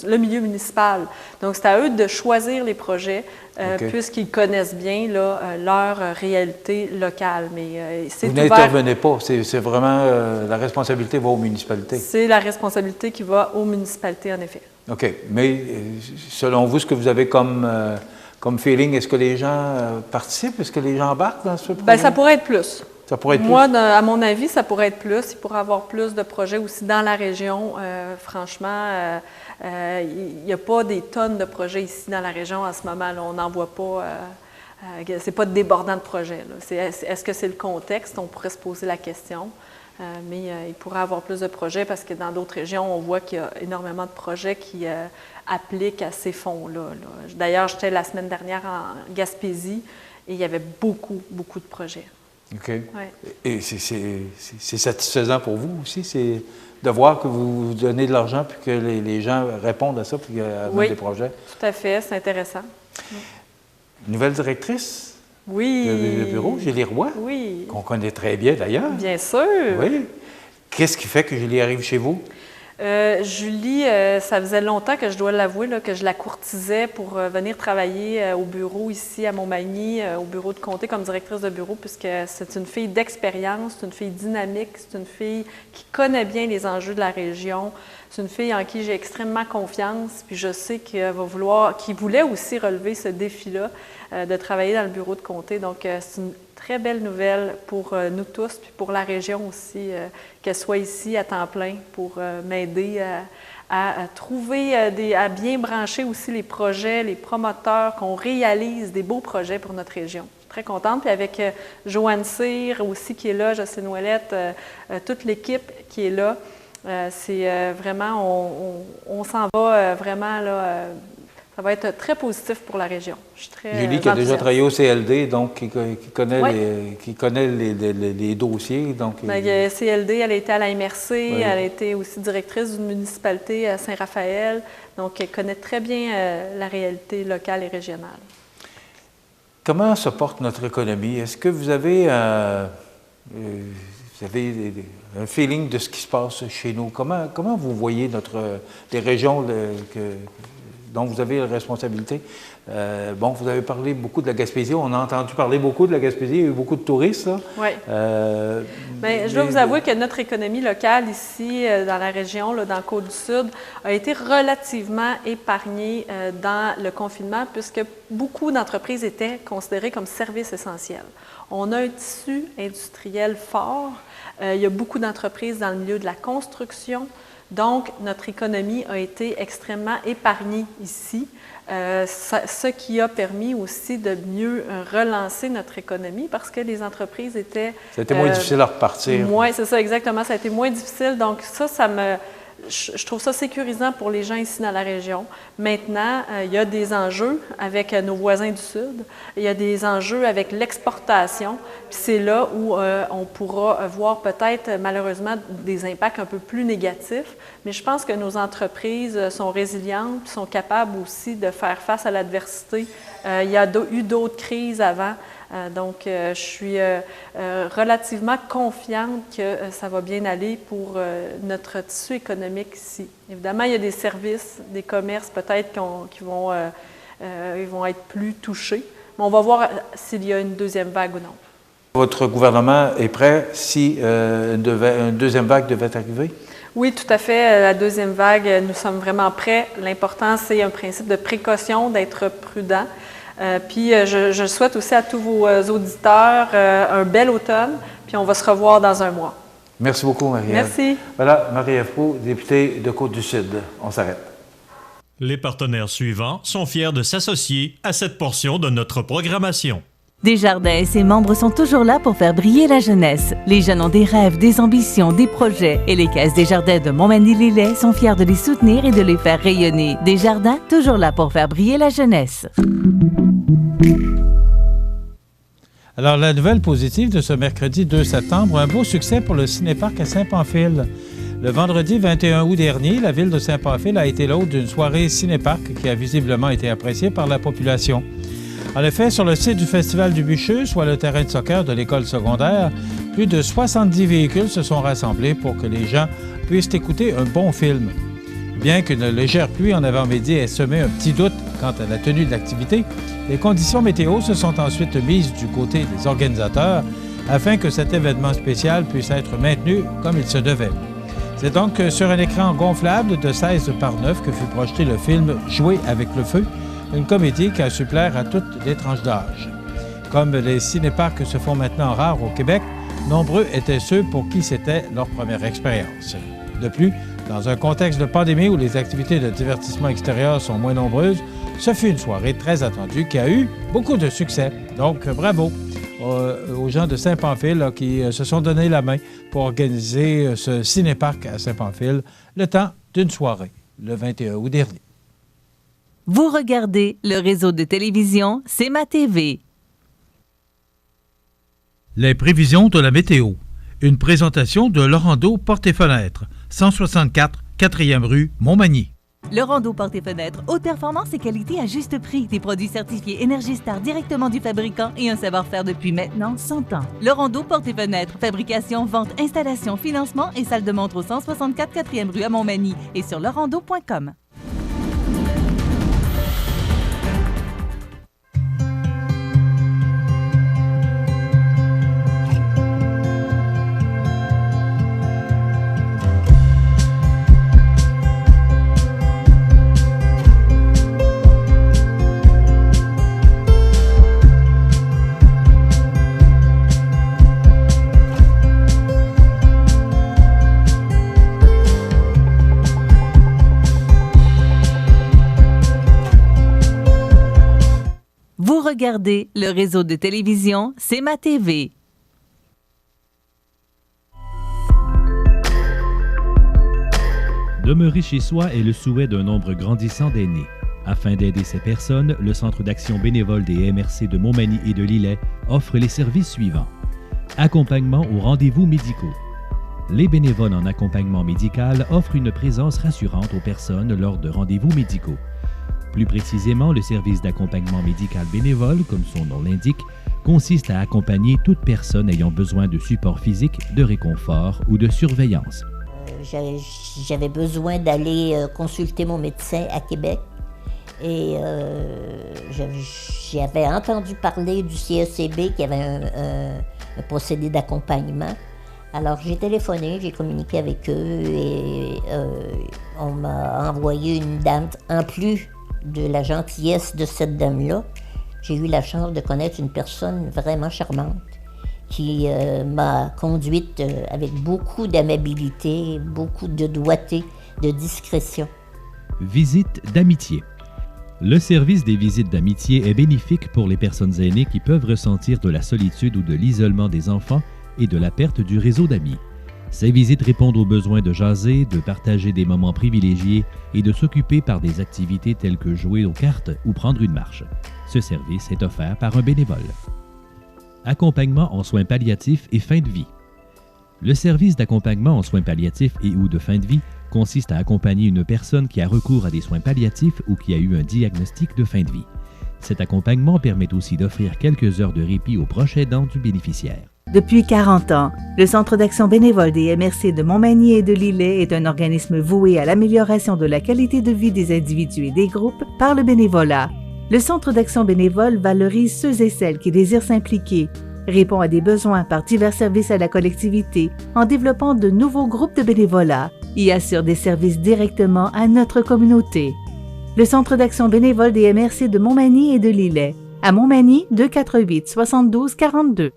le milieu municipal. Donc, c'est à eux de choisir les projets puisqu'ils connaissent bien là, leur réalité locale. Mais c'est ouvert. Vous n'intervenez pas. C'est vraiment la responsabilité va aux municipalités. C'est la responsabilité qui va aux municipalités, en effet. OK. Mais selon vous, ce que vous avez comme feeling, est-ce que les gens participent? Est-ce que les gens embarquent dans ce projet? Bien, ça pourrait être plus. Ça pourrait être Moi, plus? à mon avis, ça pourrait être plus. Il pourrait y avoir plus de projets aussi dans la région. Franchement, il n'y a pas des tonnes de projets ici dans la région en ce moment. Là. On n'en voit pas. C'est pas débordant de projets. Est-ce que c'est le contexte? On pourrait se poser la question. Mais il pourrait y avoir plus de projets parce que dans d'autres régions, on voit qu'il y a énormément de projets qui appliquent à ces fonds-là. Là. D'ailleurs, j'étais la semaine dernière en Gaspésie et il y avait beaucoup, beaucoup de projets. OK. Ouais. Et c'est satisfaisant pour vous aussi, c'est de voir que vous donnez de l'argent puis que les gens répondent à ça puis amènent des projets? Tout à fait, c'est intéressant. Nouvelle directrice? Oui. Le bureau, Julie Roy? Oui. Qu'on connaît très bien d'ailleurs. Bien sûr. Oui. Qu'est-ce qui fait que Julie arrive chez vous? Julie, ça faisait longtemps que je dois l'avouer, là, que je la courtisais pour venir travailler au bureau ici à Montmagny, au bureau de comté comme directrice de bureau, puisque c'est une fille d'expérience, c'est une fille dynamique, c'est une fille qui connaît bien les enjeux de la région. C'est une fille en qui j'ai extrêmement confiance, puis je sais qu'elle qu'il voulait aussi relever ce défi-là de travailler dans le bureau de comté. Donc, c'est une très belle nouvelle pour nous tous, puis pour la région aussi, qu'elle soit ici à temps plein pour m'aider à trouver, à bien brancher aussi les projets, les promoteurs, qu'on réalise des beaux projets pour notre région. Très contente. Puis avec Joanne Cyr aussi qui est là, Jocelyne Ouellette, toute l'équipe qui est là. C'est vraiment, on s'en va vraiment là. Ça va être très positif pour la région. Je suis très Julie qui a déjà travaillé au CLD, donc qui connaît, les dossiers. Donc, CLD, elle a été à la MRC, elle a été aussi directrice d'une municipalité à Saint-Raphaël. Donc, elle connaît très bien la réalité locale et régionale. Comment se porte notre économie? Est-ce que vous avez un feeling de ce qui se passe chez nous? Comment vous voyez les régions dont vous avez la responsabilité? Vous avez parlé beaucoup de la Gaspésie. On a entendu parler beaucoup de la Gaspésie. Il y a eu beaucoup de touristes, là. Oui. Je dois vous avouer que notre économie locale ici, dans la région, là, dans Côte-du-Sud, a été relativement épargnée dans le confinement puisque beaucoup d'entreprises étaient considérées comme services essentiels. On a un tissu industriel fort. Il y a beaucoup d'entreprises dans le milieu de la construction. Donc, notre économie a été extrêmement épargnée ici, ce qui a permis aussi de mieux relancer notre économie parce que les entreprises étaient... Ça a été moins difficile à repartir. C'est ça, exactement. Ça a été moins difficile. Donc, ça je trouve ça sécurisant pour les gens ici dans la région. Maintenant, il y a des enjeux avec nos voisins du Sud. Il y a des enjeux avec l'exportation. Puis c'est là où on pourra voir peut-être, malheureusement, des impacts un peu plus négatifs. Mais je pense que nos entreprises sont résilientes, sont capables aussi de faire face à l'adversité. Il y a eu d'autres crises avant. Donc, je suis relativement confiante que ça va bien aller pour notre tissu économique ici. Évidemment, il y a des services, des commerces peut-être qui vont être plus touchés, mais on va voir s'il y a une deuxième vague ou non. Votre gouvernement est prêt si une deuxième vague devait arriver? Oui, tout à fait. La deuxième vague, nous sommes vraiment prêts. L'important, c'est un principe de précaution, d'être prudent. Puis je souhaite aussi à tous vos auditeurs un bel automne, puis on va se revoir dans un mois. Merci beaucoup, Marie-Ève. Merci. Voilà, Marie-Ève Proulx, députée de Côte-du-Sud. On s'arrête. Les partenaires suivants sont fiers de s'associer à cette portion de notre programmation. Desjardins et ses membres sont toujours là pour faire briller la jeunesse. Les jeunes ont des rêves, des ambitions, des projets et les Caisses Desjardins de Montmagny-Lillet sont fiers de les soutenir et de les faire rayonner. Desjardins, toujours là pour faire briller la jeunesse. Alors, la nouvelle positive de ce mercredi 2 septembre, un beau succès pour le Cinéparc à Saint-Pamphile. Le vendredi 21 août dernier, la ville de Saint-Pamphile a été l'hôte d'une soirée Cinéparc qui a visiblement été appréciée par la population. En effet, sur le site du Festival du Bûcheux, soit le terrain de soccer de l'école secondaire, plus de 70 véhicules se sont rassemblés pour que les gens puissent écouter un bon film. Bien qu'une légère pluie en avant-midi ait semé un petit doute quant à la tenue de l'activité, les conditions météo se sont ensuite mises du côté des organisateurs afin que cet événement spécial puisse être maintenu comme il se devait. C'est donc sur un écran gonflable de 16 par 9 que fut projeté le film « Jouer avec le feu », une comédie qui a su plaire à toutes les tranches d'âge. Comme les cinéparcs se font maintenant rares au Québec, nombreux étaient ceux pour qui c'était leur première expérience. De plus, dans un contexte de pandémie où les activités de divertissement extérieur sont moins nombreuses, ce fut une soirée très attendue qui a eu beaucoup de succès. Donc, bravo aux gens de Saint-Pamphile là, qui se sont donné la main pour organiser ce cinéparc à Saint-Pamphile le temps d'une soirée, le 21 août dernier. Vous regardez le réseau de télévision C'est ma TV. Les prévisions de la météo. Une présentation de Laurando Portes et Fenêtres, 164 4e rue Montmagny. Laurando Portes et Fenêtres, haute performance et qualité à juste prix. Des produits certifiés Énergie-Star directement du fabricant et un savoir-faire depuis maintenant 100 ans. Laurando Portes et Fenêtres, fabrication, vente, installation, financement et salle de montre au 164 4e rue à Montmagny et sur laurando.com. Vous regardez le réseau de télévision C'est ma TV. Demeurer chez soi est le souhait d'un nombre grandissant d'aînés. Afin d'aider ces personnes, le Centre d'action bénévole des MRC de Montmagny et de Lillet offre les services suivants. Accompagnement aux rendez-vous médicaux. Les bénévoles en accompagnement médical offrent une présence rassurante aux personnes lors de rendez-vous médicaux. Plus précisément, le service d'accompagnement médical bénévole, comme son nom l'indique, consiste à accompagner toute personne ayant besoin de support physique, de réconfort ou de surveillance. J'avais besoin d'aller consulter mon médecin à Québec et j'avais entendu parler du CECB qui avait un procédé d'accompagnement. Alors j'ai téléphoné, j'ai communiqué avec eux et on m'a envoyé une dame en plus de la gentillesse de cette dame-là. J'ai eu la chance de connaître une personne vraiment charmante qui m'a conduite avec beaucoup d'amabilité, beaucoup de doigté, de discrétion. Visite d'amitié. Le service des visites d'amitié est bénéfique pour les personnes aînées qui peuvent ressentir de la solitude ou de l'isolement des enfants et de la perte du réseau d'amis. Ces visites répondent aux besoins de jaser, de partager des moments privilégiés et de s'occuper par des activités telles que jouer aux cartes ou prendre une marche. Ce service est offert par un bénévole. Accompagnement en soins palliatifs et fin de vie. Le service d'accompagnement en soins palliatifs et ou de fin de vie consiste à accompagner une personne qui a recours à des soins palliatifs ou qui a eu un diagnostic de fin de vie. Cet accompagnement permet aussi d'offrir quelques heures de répit aux proches aidants du bénéficiaire. Depuis 40 ans, le Centre d'action bénévole des MRC de Montmagny et de Lillet est un organisme voué à l'amélioration de la qualité de vie des individus et des groupes par le bénévolat. Le Centre d'action bénévole valorise ceux et celles qui désirent s'impliquer, répond à des besoins par divers services à la collectivité en développant de nouveaux groupes de bénévolat et assure des services directement à notre communauté. Le Centre d'action bénévole des MRC de Montmagny et de Lillet. À Montmagny, 248 72 42.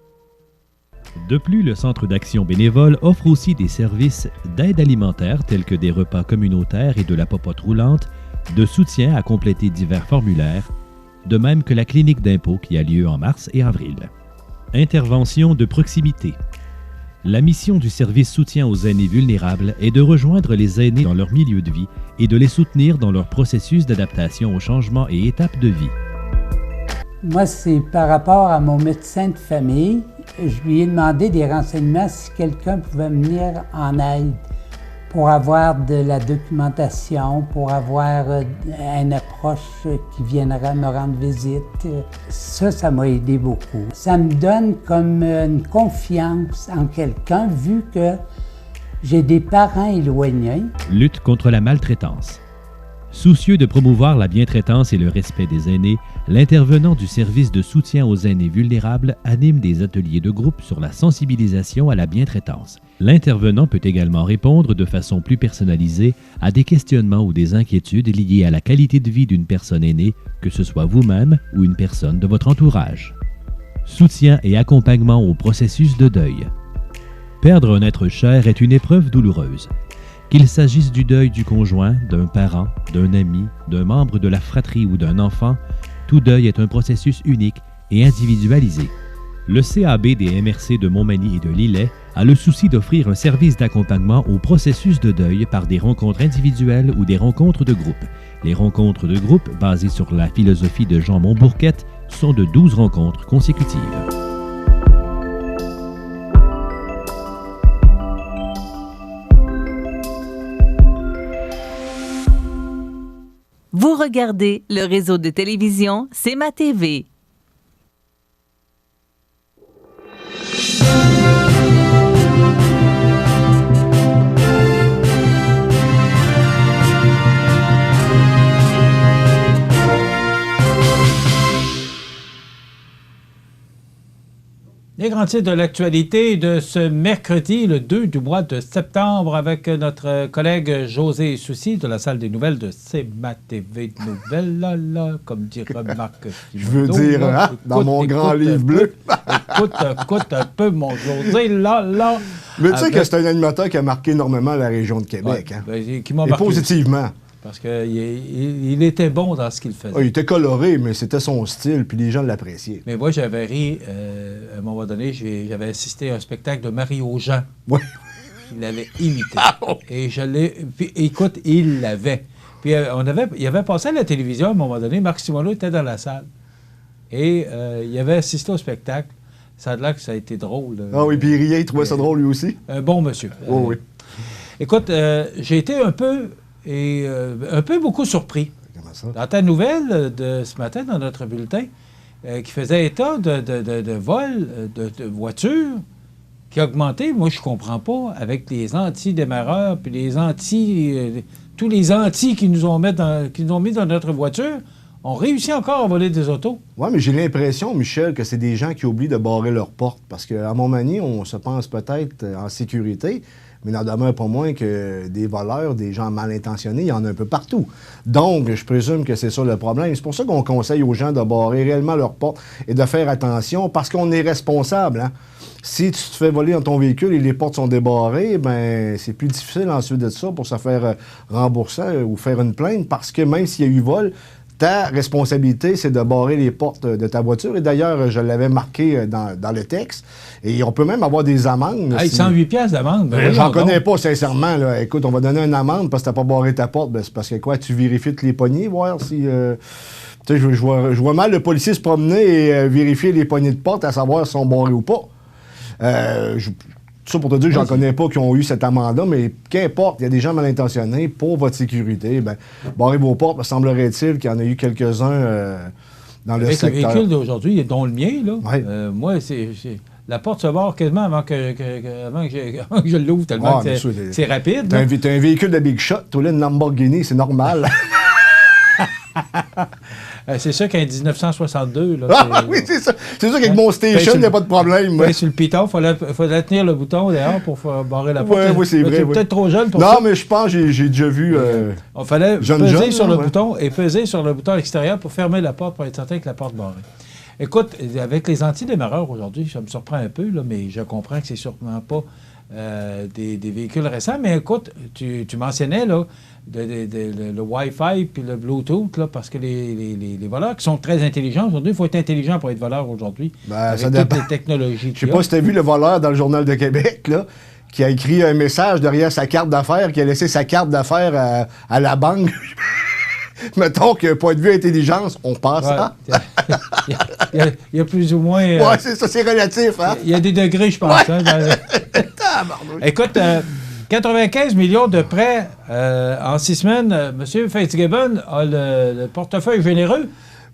De plus, le Centre d'action bénévole offre aussi des services d'aide alimentaire tels que des repas communautaires et de la popote roulante, de soutien à compléter divers formulaires, de même que la clinique d'impôt qui a lieu en mars et avril. Intervention de proximité. La mission du service soutien aux aînés vulnérables est de rejoindre les aînés dans leur milieu de vie et de les soutenir dans leur processus d'adaptation aux changements et étapes de vie. Moi, c'est par rapport à mon médecin de famille. Je lui ai demandé des renseignements si quelqu'un pouvait venir en aide pour avoir de la documentation, pour avoir un approche qui viendra me rendre visite. Ça m'a aidé beaucoup. Ça me donne comme une confiance en quelqu'un vu que j'ai des parents éloignés. Lutte contre la maltraitance. Soucieux de promouvoir la bientraitance et le respect des aînés, l'intervenant du service de soutien aux aînés vulnérables anime des ateliers de groupe sur la sensibilisation à la bientraitance. L'intervenant peut également répondre de façon plus personnalisée à des questionnements ou des inquiétudes liées à la qualité de vie d'une personne aînée, que ce soit vous-même ou une personne de votre entourage. Soutien et accompagnement au processus de deuil. Perdre un être cher est une épreuve douloureuse. Qu'il s'agisse du deuil du conjoint, d'un parent, d'un ami, d'un membre de la fratrie ou d'un enfant, tout deuil est un processus unique et individualisé. Le CAB des MRC de Montmagny et de Lillet a le souci d'offrir un service d'accompagnement au processus de deuil par des rencontres individuelles ou des rencontres de groupe. Les rencontres de groupe, basées sur la philosophie de Jean Montbourquette, sont de 12 rencontres consécutives. Vous regardez le réseau de télévision C'est ma TV. Les grands titres de l'actualité de ce mercredi, le 2 du mois de septembre, avec notre collègue José Soucy de la salle des nouvelles de C'est ma TV Nouvelles, là, comme dirait Marc Fimono. Je veux dire, hein, écoute, dans mon grand livre bleu. Écoute un peu, mon José, là. Mais tu sais que c'est un animateur qui a marqué énormément la région de Québec. Ouais, hein? Ben, qui m'a et marqué positivement. Parce qu'il était bon dans ce qu'il faisait. Il était coloré, mais c'était son style, puis les gens l'appréciaient. Mais moi, j'avais ri, à un moment donné, j'avais assisté à un spectacle de Mario Jean. Oui. Il l'avait imité. Et je l'ai... Puis, écoute, il l'avait. Puis il avait passé à la télévision, à un moment donné, Marc Simoneau était dans la salle. Et il avait assisté au spectacle. Ça a l'air que ça a été drôle. Ah oui, puis il riait, il trouvait ça drôle lui aussi. Un bon monsieur. Oh, oui. Écoute, j'ai été un peu beaucoup surpris. Comment ça? Dans ta nouvelle de ce matin, dans notre bulletin, qui faisait état de vol de voitures qui a augmenté. Moi, je ne comprends pas, avec les anti-démarreurs puis les tous les anti qu'ils nous ont mis dans notre voiture, on réussit encore à voler des autos. Oui, mais j'ai l'impression, Michel, que c'est des gens qui oublient de barrer leurs portes. Parce qu'à Montmagny, on se pense peut-être en sécurité, mais il n'en demeure pas moins que des voleurs, des gens mal intentionnés, il y en a un peu partout. Donc, je présume que c'est ça le problème. C'est pour ça qu'on conseille aux gens de barrer réellement leurs portes et de faire attention, parce qu'on est responsable. Hein? Si tu te fais voler dans ton véhicule et les portes sont débarrées, ben c'est plus difficile ensuite de ça pour se faire rembourser ou faire une plainte, parce que même s'il y a eu vol, ta responsabilité, c'est de barrer les portes de ta voiture. Et d'ailleurs, je l'avais marqué dans le texte. Et on peut même avoir des amendes. Hey, 108 piastres d'amende. Ben, j'en connais pas, sincèrement. Là. Écoute, on va donner une amende parce que t'as pas barré ta porte. Ben, c'est parce que quoi, tu vérifies toutes les poignées, voir si... Tu sais, je vois mal le policier se promener et vérifier les poignées de porte à savoir si sont barrés ou pas. Tout ça pour te dire que j'en connais pas qui ont eu cette amende-là, mais qu'importe, il y a des gens mal intentionnés pour votre sécurité. Ben, barrez vos portes, me semblerait-il qu'il y en a eu quelques-uns dans le secteur. Avec le véhicule d'aujourd'hui, dont le mien, là, moi, la porte se barre quasiment avant que je l'ouvre, tellement que c'est rapide. T'as un véhicule de Big Shot, tu as une Lamborghini, c'est normal. C'est ça qu'en 1962. Là, oui, c'est ça. C'est ça qu'avec mon station, il n'y a pas de problème. Oui, sur le piton, il fallait tenir le bouton dehors pour barrer la porte. Oui, c'est vrai. Tu es peut-être trop jeune pour ça. Non, mais je pense que j'ai déjà vu. Il fallait peser sur le bouton et peser sur le bouton extérieur pour fermer la porte pour être certain que la porte barrée. Écoute, avec les antidémarreurs aujourd'hui, ça me surprend un peu, là, mais je comprends que c'est sûrement pas des véhicules récents. Mais écoute, tu mentionnais là, le Wi-Fi puis le Bluetooth, là, parce que les voleurs qui sont très intelligents aujourd'hui, il faut être intelligent pour être voleur aujourd'hui. Avec toutes les technologies. Je sais pas si tu as vu le voleur dans le Journal de Québec, là, qui a écrit un message derrière sa carte d'affaires, qui a laissé sa carte d'affaires à la banque. Mettons qu'un point de vue intelligence, on passe ça. Il y a plus ou moins... Oui, c'est ça, c'est relatif. Hein? Il y a des degrés, je pense. Ouais. Écoute, 95 millions de prêts en 6 semaines. M. Fitzgibbon a le portefeuille généreux.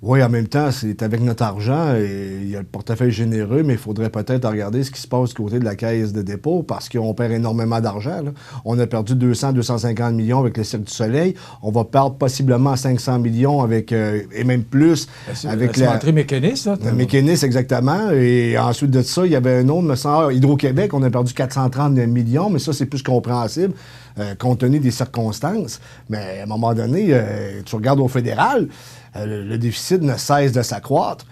Oui, en même temps, c'est avec notre argent et il y a le portefeuille généreux, mais il faudrait peut-être regarder ce qui se passe du côté de la caisse de dépôt parce qu'on perd énormément d'argent. Là. On a perdu 200-250 millions avec le Cirque du Soleil. On va perdre possiblement 500 millions avec, et même plus avec l'entrée mécaniste. Le mécaniste, exactement. Et ensuite de ça, il y avait un autre, me semble, Hydro-Québec, on a perdu 430 millions, mais ça, c'est plus compréhensible compte tenu des circonstances. Mais à un moment donné, tu regardes au fédéral, le déficit ne cesse de s'accroître.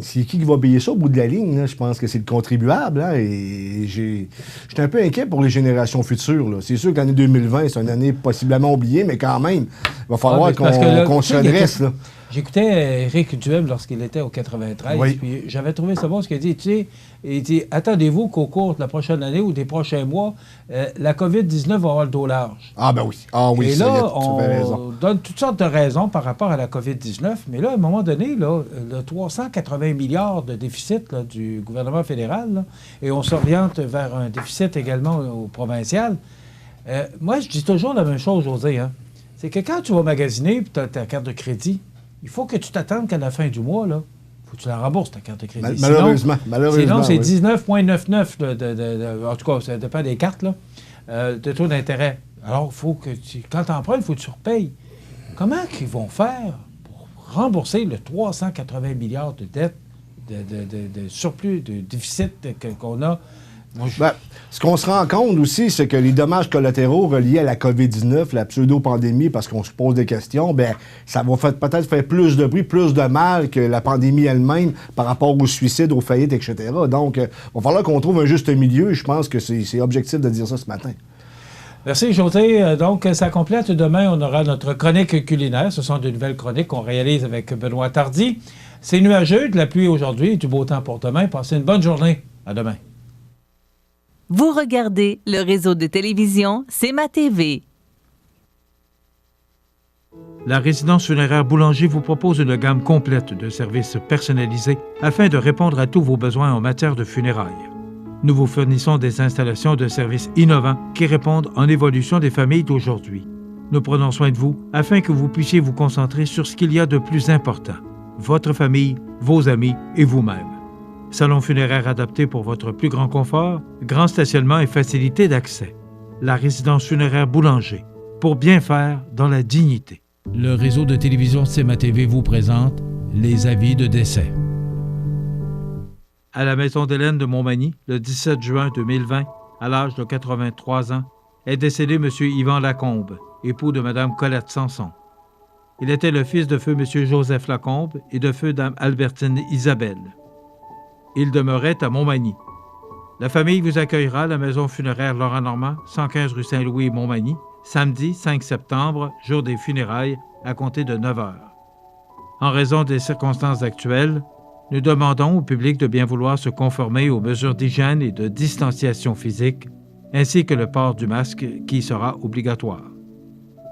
C'est qui va payer ça au bout de la ligne? Là? Je pense que c'est le contribuable. Hein? Et j'étais un peu inquiet pour les générations futures. Là. C'est sûr que l'année 2020, c'est une année possiblement oubliée, mais quand même, il va falloir qu'on se redresse. J'écoutais Éric Duhem lorsqu'il était au 93, puis j'avais trouvé ça bon ce qu'il a dit. Tu sais, il dit, attendez-vous qu'au cours de la prochaine année ou des prochains mois, la COVID-19 va avoir le dos large. Ah ben oui. Ah oui, et là, on donne toutes sortes de raisons par rapport à la COVID-19, mais là, à un moment donné, là, le 380 milliards de déficit là, du gouvernement fédéral, là, et on s'oriente vers un déficit également au provincial. Moi, je dis toujours la même chose, José. Hein? C'est que quand tu vas magasiner et tu as ta carte de crédit, il faut que tu t'attendes qu'à la fin du mois, là, faut que tu la rembourses, ta carte de crédit. Malheureusement. Sinon, c'est 19,99 en tout cas, ça dépend des cartes, là, de taux d'intérêt. Alors, faut que quand tu empruntes, il faut que tu repayes. Comment ils vont faire pour rembourser le 380 milliards de dettes, de surplus, de déficit qu'on a? Ce qu'on se rend compte aussi, c'est que les dommages collatéraux reliés à la COVID-19, la pseudo-pandémie, parce qu'on se pose des questions, ça va peut-être faire plus de bruit, plus de mal que la pandémie elle-même par rapport aux suicides, aux faillites, etc. Donc, il va falloir qu'on trouve un juste milieu. Je pense que c'est objectif de dire ça ce matin. Merci, José. Donc, ça complète. Demain, on aura notre chronique culinaire. Ce sont de nouvelles chroniques qu'on réalise avec Benoît Tardy. C'est nuageux, de la pluie aujourd'hui et du beau temps pour demain. Passez une bonne journée. À demain. Vous regardez le réseau de télévision C'est ma TV. La résidence funéraire Boulanger vous propose une gamme complète de services personnalisés afin de répondre à tous vos besoins en matière de funérailles. Nous vous fournissons des installations de services innovants qui répondent en évolution des familles d'aujourd'hui. Nous prenons soin de vous afin que vous puissiez vous concentrer sur ce qu'il y a de plus important, votre famille, vos amis et vous-même. Salon funéraire adapté pour votre plus grand confort, grand stationnement et facilité d'accès. La résidence funéraire Boulanger, pour bien faire dans la dignité. Le réseau de télévision C'est ma TV vous présente les avis de décès. À la maison d'Hélène de Montmagny, le 17 juin 2020, à l'âge de 83 ans, est décédé M. Yvan Lacombe, époux de Mme Colette Sanson. Il était le fils de feu M. Joseph Lacombe et de feu Dame Albertine Isabelle. Il demeurait à Montmagny. La famille vous accueillera à la maison funéraire Laurent Normand, 115 rue Saint-Louis, Montmagny, samedi 5 septembre, jour des funérailles, à compter de 9 h. En raison des circonstances actuelles, nous demandons au public de bien vouloir se conformer aux mesures d'hygiène et de distanciation physique, ainsi que le port du masque qui sera obligatoire.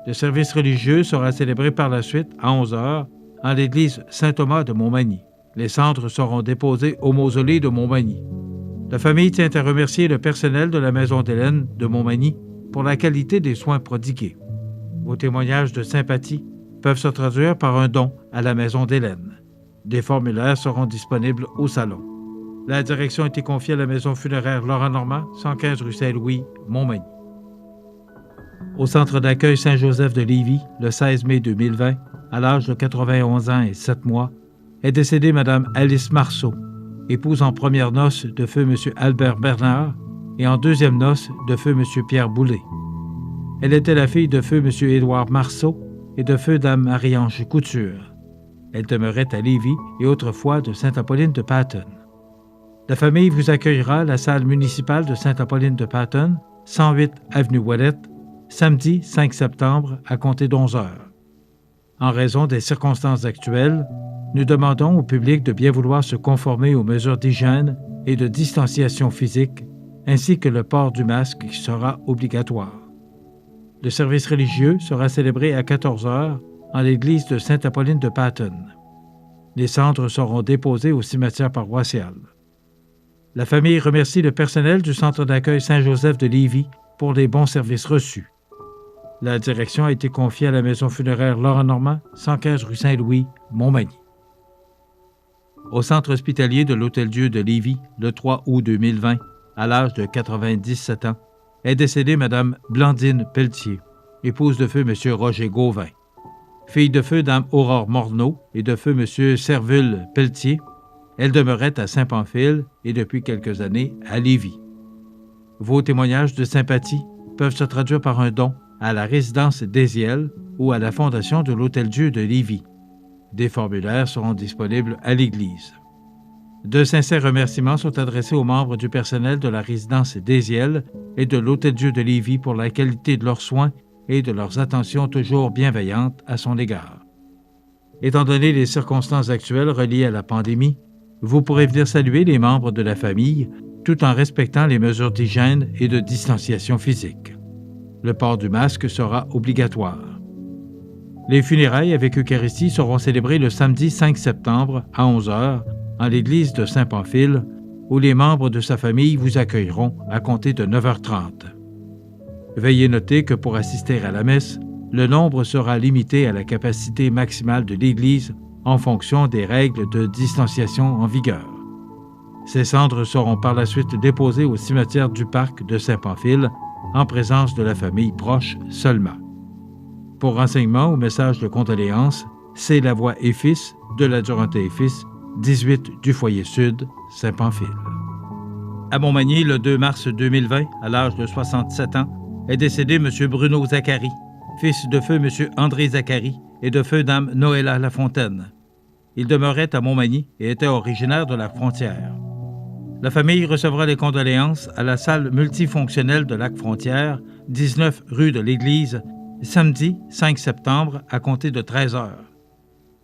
Le service religieux sera célébré par la suite à 11h en l'église Saint-Thomas de Montmagny. Les cendres seront déposées au mausolée de Montmagny. La famille tient à remercier le personnel de la Maison d'Hélène de Montmagny pour la qualité des soins prodigués. Vos témoignages de sympathie peuvent se traduire par un don à la Maison d'Hélène. Des formulaires seront disponibles au salon. La direction a été confiée à la maison funéraire Laurent Normand, 115 rue Saint-Louis, Montmagny. Au centre d'accueil Saint-Joseph de Lévis, le 16 mai 2020, à l'âge de 91 ans et 7 mois, est décédée Mme Alice Marceau, épouse en première noce de feu M. Albert Bernard et en deuxième noce de feu M. Pierre Boulay. Elle était la fille de feu M. Édouard Marceau et de feu Dame Marie-Ange Couture. Elle demeurait à Lévis et autrefois de Sainte-Apolline-de-Patton. La famille vous accueillera à la salle municipale de Sainte-Apolline-de-Patton, 108 avenue Ouellette, samedi 5 septembre à compter d'11h. En raison des circonstances actuelles, nous demandons au public de bien vouloir se conformer aux mesures d'hygiène et de distanciation physique, ainsi que le port du masque qui sera obligatoire. Le service religieux sera célébré à 14h en l'église de Sainte-Apolline-de-Patton. Les cendres seront déposées au cimetière paroissial. La famille remercie le personnel du centre d'accueil Saint-Joseph de Lévis pour les bons services reçus. La direction a été confiée à la maison funéraire Laurent Normand, 115 rue Saint-Louis, Montmagny. Au centre hospitalier de l'Hôtel-Dieu de Lévis, le 3 août 2020, à l'âge de 97 ans, est décédée Mme Blandine Pelletier, épouse de feu M. Roger Gauvin. Fille de feu Dame Aurore Morneau et de feu M. Servule Pelletier, elle demeurait à Saint-Pamphile et depuis quelques années à Lévis. Vos témoignages de sympathie peuvent se traduire par un don à la résidence d'Éziel ou à la fondation de l'Hôtel-Dieu de Lévis. Des formulaires seront disponibles à l'église. De sincères remerciements sont adressés aux membres du personnel de la résidence d'Éziel et de l'Hôtel-Dieu de Lévis pour la qualité de leurs soins et de leurs attentions toujours bienveillantes à son égard. Étant donné les circonstances actuelles reliées à la pandémie, vous pourrez venir saluer les membres de la famille tout en respectant les mesures d'hygiène et de distanciation physique. Le port du masque sera obligatoire. Les funérailles avec Eucharistie seront célébrées le samedi 5 septembre à 11h en l'église de Saint-Pamphile, où les membres de sa famille vous accueilleront à compter de 9h30. Veuillez noter que pour assister à la messe, le nombre sera limité à la capacité maximale de l'église en fonction des règles de distanciation en vigueur. Ces cendres seront par la suite déposées au cimetière du parc de Saint-Pamphile en présence de la famille proche seulement. Pour renseignements ou messages de condoléances, c'est la voix et fils de la Duranté et fils, 18 du foyer sud, Saint-Pamphile. À Montmagny, le 2 mars 2020, à l'âge de 67 ans, est décédé M. Bruno Zachary, fils de feu M. André Zachary et de feu Dame Noëlla Lafontaine. Il demeurait à Montmagny et était originaire de Lac-Frontière. La famille recevra les condoléances à la salle multifonctionnelle de Lac-Frontière, 19 rue de l'Église, samedi 5 septembre à compter de 13h.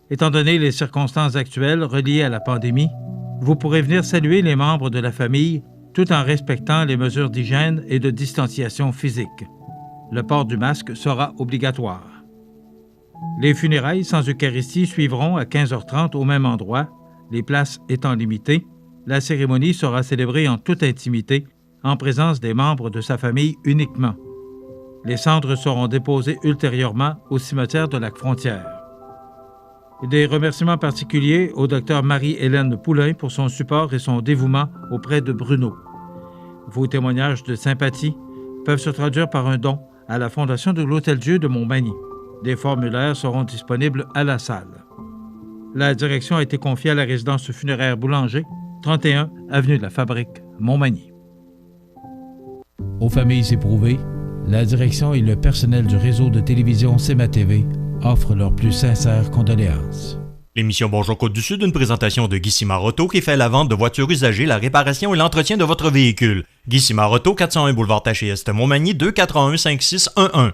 Étant donné les circonstances actuelles reliées à la pandémie, vous pourrez venir saluer les membres de la famille tout en respectant les mesures d'hygiène et de distanciation physique. Le port du masque sera obligatoire. Les funérailles sans Eucharistie suivront à 15h30 au même endroit, les places étant limitées. La cérémonie sera célébrée en toute intimité, en présence des membres de sa famille uniquement. Les cendres seront déposées ultérieurement au cimetière de Lac-Frontière. Des remerciements particuliers au Dr Marie-Hélène Poulain pour son support et son dévouement auprès de Bruno. Vos témoignages de sympathie peuvent se traduire par un don à la Fondation de l'Hôtel-Dieu de Montmagny. Des formulaires seront disponibles à la salle. La direction a été confiée à la résidence funéraire Boulanger, 31 avenue de la Fabrique, Montmagny. Aux familles éprouvées, la direction et le personnel du réseau de télévision CMA-TV offrent leurs plus sincères condoléances. L'émission Bonjour Côte-du-Sud, une présentation de Guy Simard-Auto qui fait la vente de voitures usagées, la réparation et l'entretien de votre véhicule. Guy Simard-Auto, 401 boulevard Taché-Est, Montmagny, 281-5611.